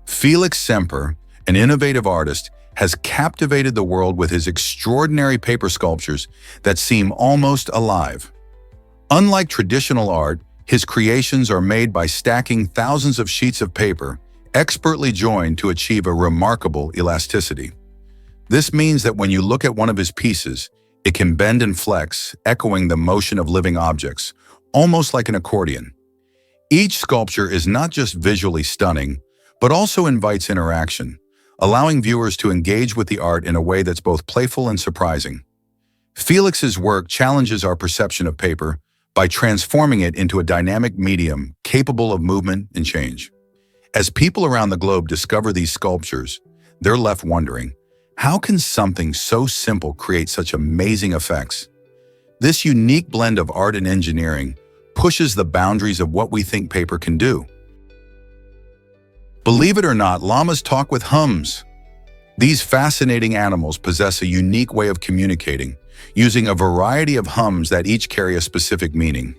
Speaker 1: Felix Semper, an innovative artist, has captivated the world with his extraordinary paper sculptures that seem almost alive. Unlike traditional art, his creations are made by stacking thousands of sheets of paper, expertly joined to achieve a remarkable elasticity. This means that when you look at one of his pieces, it can bend and flex, echoing the motion of living objects, almost like an accordion. Each sculpture is not just visually stunning, but also invites interaction, allowing viewers to engage with the art in a way that's both playful and surprising. Felix's work challenges our perception of paper by transforming it into a dynamic medium capable of movement and change. As people around the globe discover these sculptures, they're left wondering, how can something so simple create such amazing effects? This unique blend of art and engineering pushes the boundaries of what we think paper can do. Believe it or not, llamas talk with hums. These fascinating animals possess a unique way of communicating, using a variety of hums that each carry a specific meaning.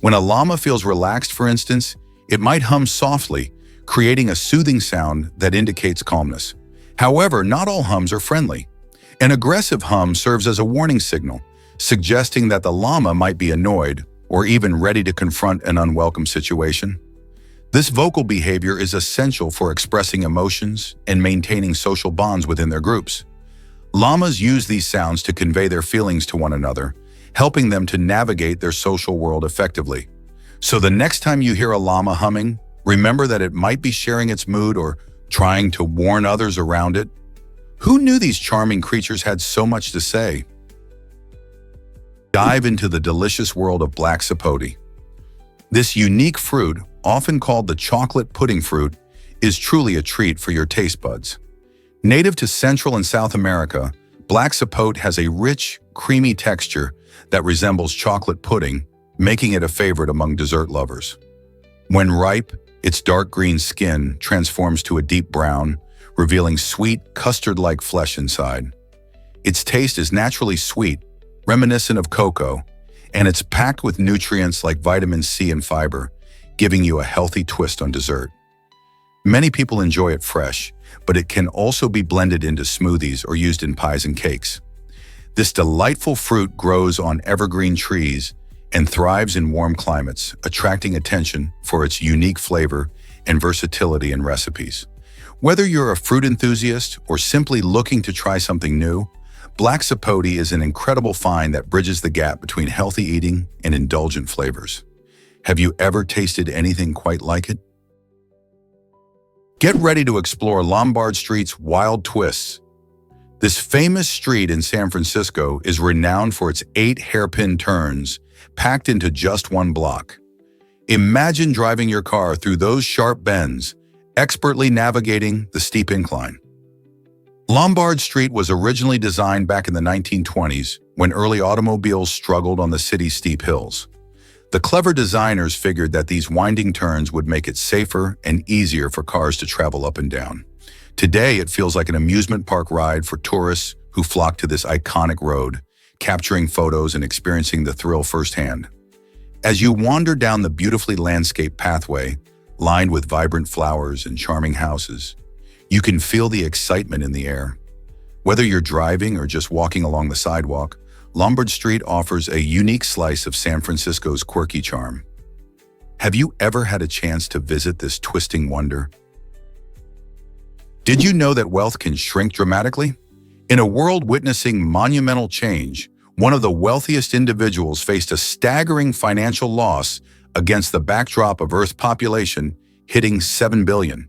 Speaker 1: When a llama feels relaxed, for instance, it might hum softly, creating a soothing sound that indicates calmness. However, not all hums are friendly. An aggressive hum serves as a warning signal, suggesting that the llama might be annoyed or even ready to confront an unwelcome situation. This vocal behavior is essential for expressing emotions and maintaining social bonds within their groups. Llamas use these sounds to convey their feelings to one another, helping them to navigate their social world effectively. So the next time you hear a llama humming, remember that it might be sharing its mood or trying to warn others around it. Who knew these charming creatures had so much to say? Dive into the delicious world of black sapote. This unique fruit, often called the chocolate pudding fruit, is truly a treat for your taste buds. Native to Central and South America, black sapote has a rich, creamy texture that resembles chocolate pudding, making it a favorite among dessert lovers. When ripe, its dark green skin transforms to a deep brown, revealing sweet, custard-like flesh inside. Its taste is naturally sweet, reminiscent of cocoa, and it's packed with nutrients like vitamin C and fiber, giving you a healthy twist on dessert. Many people enjoy it fresh, but it can also be blended into smoothies or used in pies and cakes. This delightful fruit grows on evergreen trees and thrives in warm climates, attracting attention for its unique flavor and versatility in recipes. Whether you're a fruit enthusiast or simply looking to try something new, black sapote is an incredible find that bridges the gap between healthy eating and indulgent flavors. Have you ever tasted anything quite like it? Get ready to explore Lombard Street's wild twists. This famous street in San Francisco is renowned for its 8 hairpin turns, packed into just one block. Imagine driving your car through those sharp bends, expertly navigating the steep incline. Lombard Street was originally designed back in the 1920s when early automobiles struggled on the city's steep hills. The clever designers figured that these winding turns would make it safer and easier for cars to travel up and down. Today, it feels like an amusement park ride for tourists who flock to this iconic road, capturing photos and experiencing the thrill firsthand. As you wander down the beautifully landscaped pathway, lined with vibrant flowers and charming houses, you can feel the excitement in the air. Whether you're driving or just walking along the sidewalk, Lombard Street offers a unique slice of San Francisco's quirky charm. Have you ever had a chance to visit this twisting wonder? Did you know that wealth can shrink dramatically? In a world witnessing monumental change, one of the wealthiest individuals faced a staggering financial loss against the backdrop of Earth's population hitting 7 billion.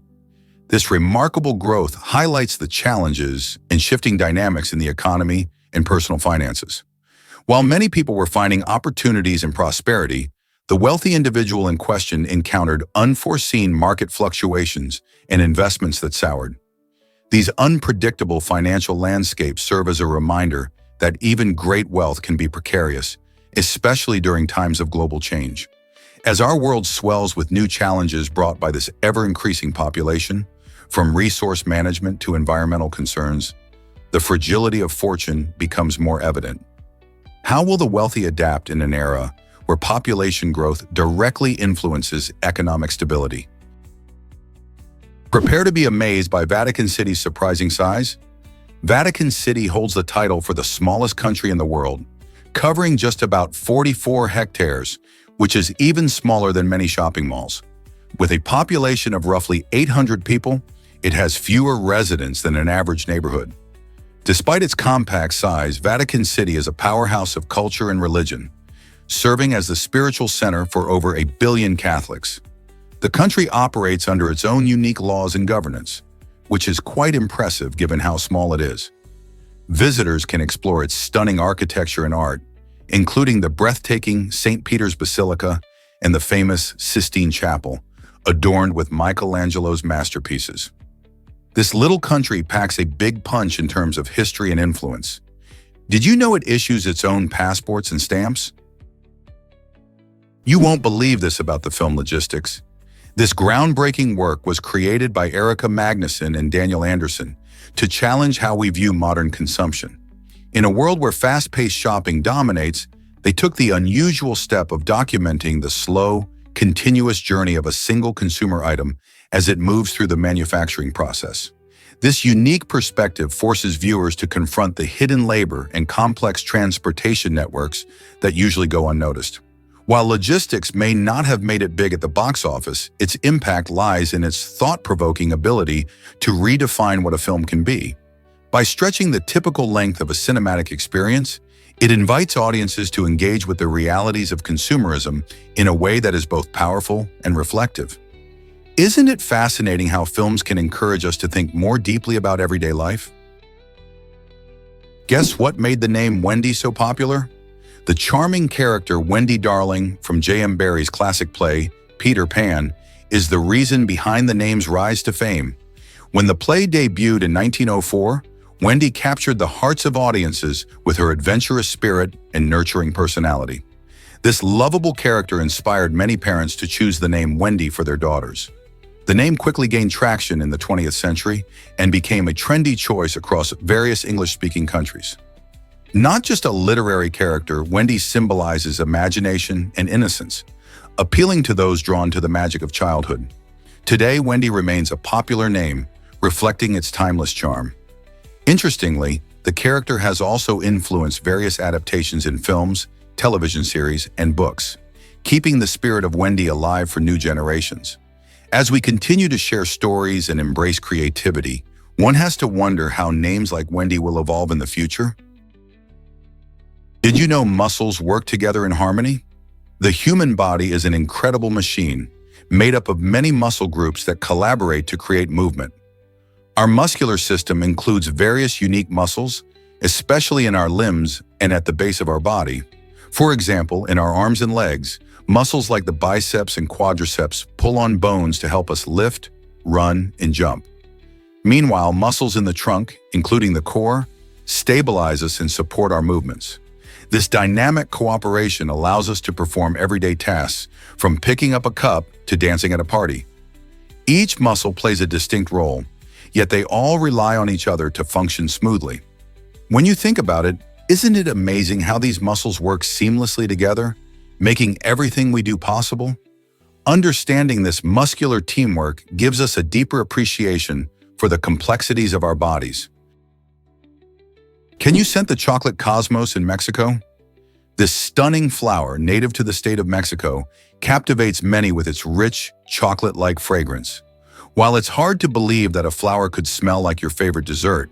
Speaker 1: This remarkable growth highlights the challenges and shifting dynamics in the economy and personal finances. While many people were finding opportunities and prosperity, the wealthy individual in question encountered unforeseen market fluctuations and investments that soured. These unpredictable financial landscapes serve as a reminder that even great wealth can be precarious, especially during times of global change. As our world swells with new challenges brought by this ever-increasing population, from resource management to environmental concerns, the fragility of fortune becomes more evident. How will the wealthy adapt in an era where population growth directly influences economic stability? Prepare to be amazed by Vatican City's surprising size. Vatican City holds the title for the smallest country in the world, covering just about 44 hectares, which is even smaller than many shopping malls. With a population of roughly 800 people, it has fewer residents than an average neighborhood. Despite its compact size, Vatican City is a powerhouse of culture and religion. serving as the spiritual center for over 1 billion Catholics. The country operates under its own unique laws and governance, which is quite impressive given how small it is. Visitors can explore its stunning architecture and art, including the breathtaking St. Peter's Basilica and the famous Sistine Chapel, adorned with Michelangelo's masterpieces. This little country packs a big punch in terms of history and influence. Did you know it issues its own passports and stamps? You won't believe this about the film logistics. This groundbreaking work was created by Erica Magnuson and Daniel Anderson to challenge how we view modern consumption. In a world where fast-paced shopping dominates, they took the unusual step of documenting the slow, continuous journey of a single consumer item as it moves through the manufacturing process. This unique perspective forces viewers to confront the hidden labor and complex transportation networks that usually go unnoticed. While logistics may not have made it big at the box office, its impact lies in its thought-provoking ability to redefine what a film can be. By stretching the typical length of a cinematic experience, it invites audiences to engage with the realities of consumerism in a way that is both powerful and reflective. Isn't it fascinating how films can encourage us to think more deeply about everyday life? Guess what made the name Wendy so popular? The charming character Wendy Darling from J.M. Barrie's classic play, Peter Pan, is the reason behind the name's rise to fame. When the play debuted in 1904, Wendy captured the hearts of audiences with her adventurous spirit and nurturing personality. This lovable character inspired many parents to choose the name Wendy for their daughters. The name quickly gained traction in the 20th century and became a trendy choice across various English-speaking countries. Not just a literary character, Wendy symbolizes imagination and innocence, appealing to those drawn to the magic of childhood. Today, Wendy remains a popular name, reflecting its timeless charm. Interestingly, the character has also influenced various adaptations in films, television series, and books, keeping the spirit of Wendy alive for new generations. As we continue to share stories and embrace creativity, one has to wonder how names like Wendy will evolve in the future. Did you know muscles work together in harmony? The human body is an incredible machine, made up of many muscle groups that collaborate to create movement. Our muscular system includes various unique muscles, especially in our limbs and at the base of our body. For example, in our arms and legs, muscles like the biceps and quadriceps pull on bones to help us lift, run, and jump. Meanwhile, muscles in the trunk, including the core, stabilize us and support our movements. This dynamic cooperation allows us to perform everyday tasks, from picking up a cup to dancing at a party. Each muscle plays a distinct role, yet they all rely on each other to function smoothly. When you think about it, isn't it amazing how these muscles work seamlessly together, making everything we do possible? Understanding this muscular teamwork gives us a deeper appreciation for the complexities of our bodies. Can you scent the chocolate cosmos in Mexico? This stunning flower, native to the state of Mexico, captivates many with its rich, chocolate-like fragrance. While it's hard to believe that a flower could smell like your favorite dessert,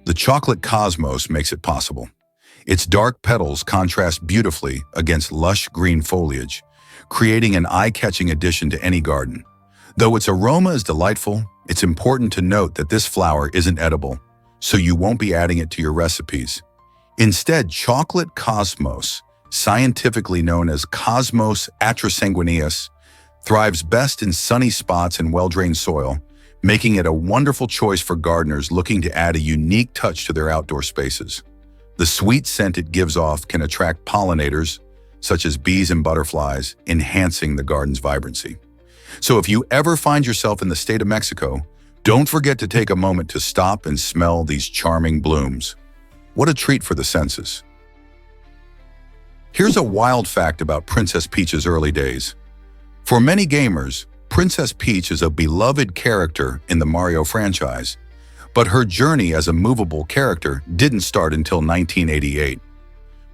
Speaker 1: the chocolate cosmos makes it possible. Its dark petals contrast beautifully against lush green foliage, creating an eye-catching addition to any garden. Though its aroma is delightful, it's important to note that this flower isn't edible, so you won't be adding it to your recipes. Instead, chocolate cosmos, scientifically known as Cosmos atrasanguineus, thrives best in sunny spots and well-drained soil, making it a wonderful choice for gardeners looking to add a unique touch to their outdoor spaces. The sweet scent it gives off can attract pollinators, such as bees and butterflies, enhancing the garden's vibrancy. So if you ever find yourself in the state of Mexico, don't forget to take a moment to stop and smell these charming blooms. What a treat for the senses. Here's a wild fact about Princess Peach's early days. For many gamers, Princess Peach is a beloved character in the Mario franchise, but her journey as a movable character didn't start until 1988.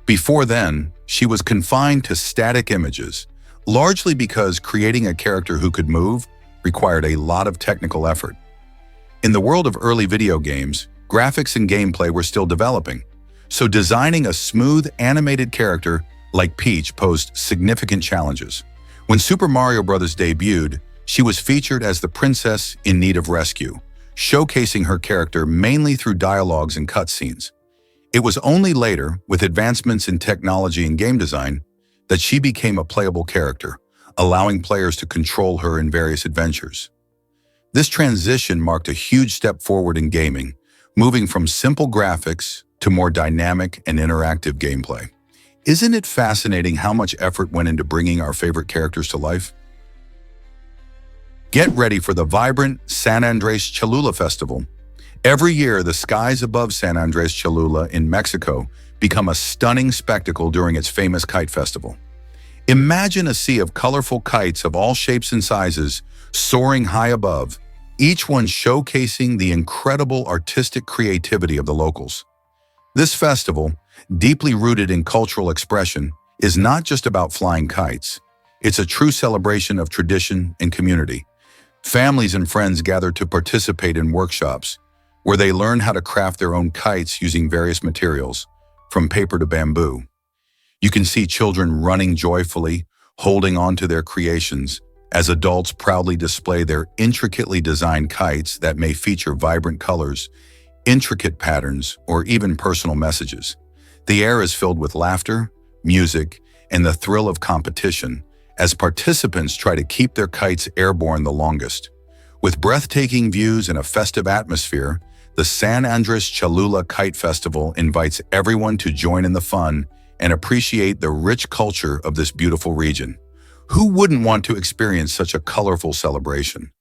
Speaker 1: Before then, she was confined to static images, largely because creating a character who could move required a lot of technical effort. In the world of early video games, graphics and gameplay were still developing, so designing a smooth, animated character like Peach, posed significant challenges. When Super Mario Bros. Debuted, she was featured as the princess in need of rescue, showcasing her character mainly through dialogues and cutscenes. It was only later, with advancements in technology and game design, that she became a playable character, allowing players to control her in various adventures. This transition marked a huge step forward in gaming, moving from simple graphics to more dynamic and interactive gameplay. Isn't it fascinating how much effort went into bringing our favorite characters to life? Get ready for the vibrant San Andres Cholula Festival. Every year, the skies above San Andres Cholula in Mexico become a stunning spectacle during its famous kite festival. Imagine a sea of colorful kites of all shapes and sizes soaring high above, each one showcasing the incredible artistic creativity of the locals. This festival, deeply rooted in cultural expression, is not just about flying kites. It's a true celebration of tradition and community. Families and friends gather to participate in workshops where they learn how to craft their own kites using various materials, from paper to bamboo. You can see children running joyfully, holding on to their creations, as adults proudly display their intricately designed kites that may feature vibrant colors, intricate patterns, or even personal messages. The air is filled with laughter, music, and the thrill of competition as participants try to keep their kites airborne the longest. With breathtaking views and a festive atmosphere, the San Andres Cholula Kite Festival invites everyone to join in the fun and appreciate the rich culture of this beautiful region. Who wouldn't want to experience such a colorful celebration?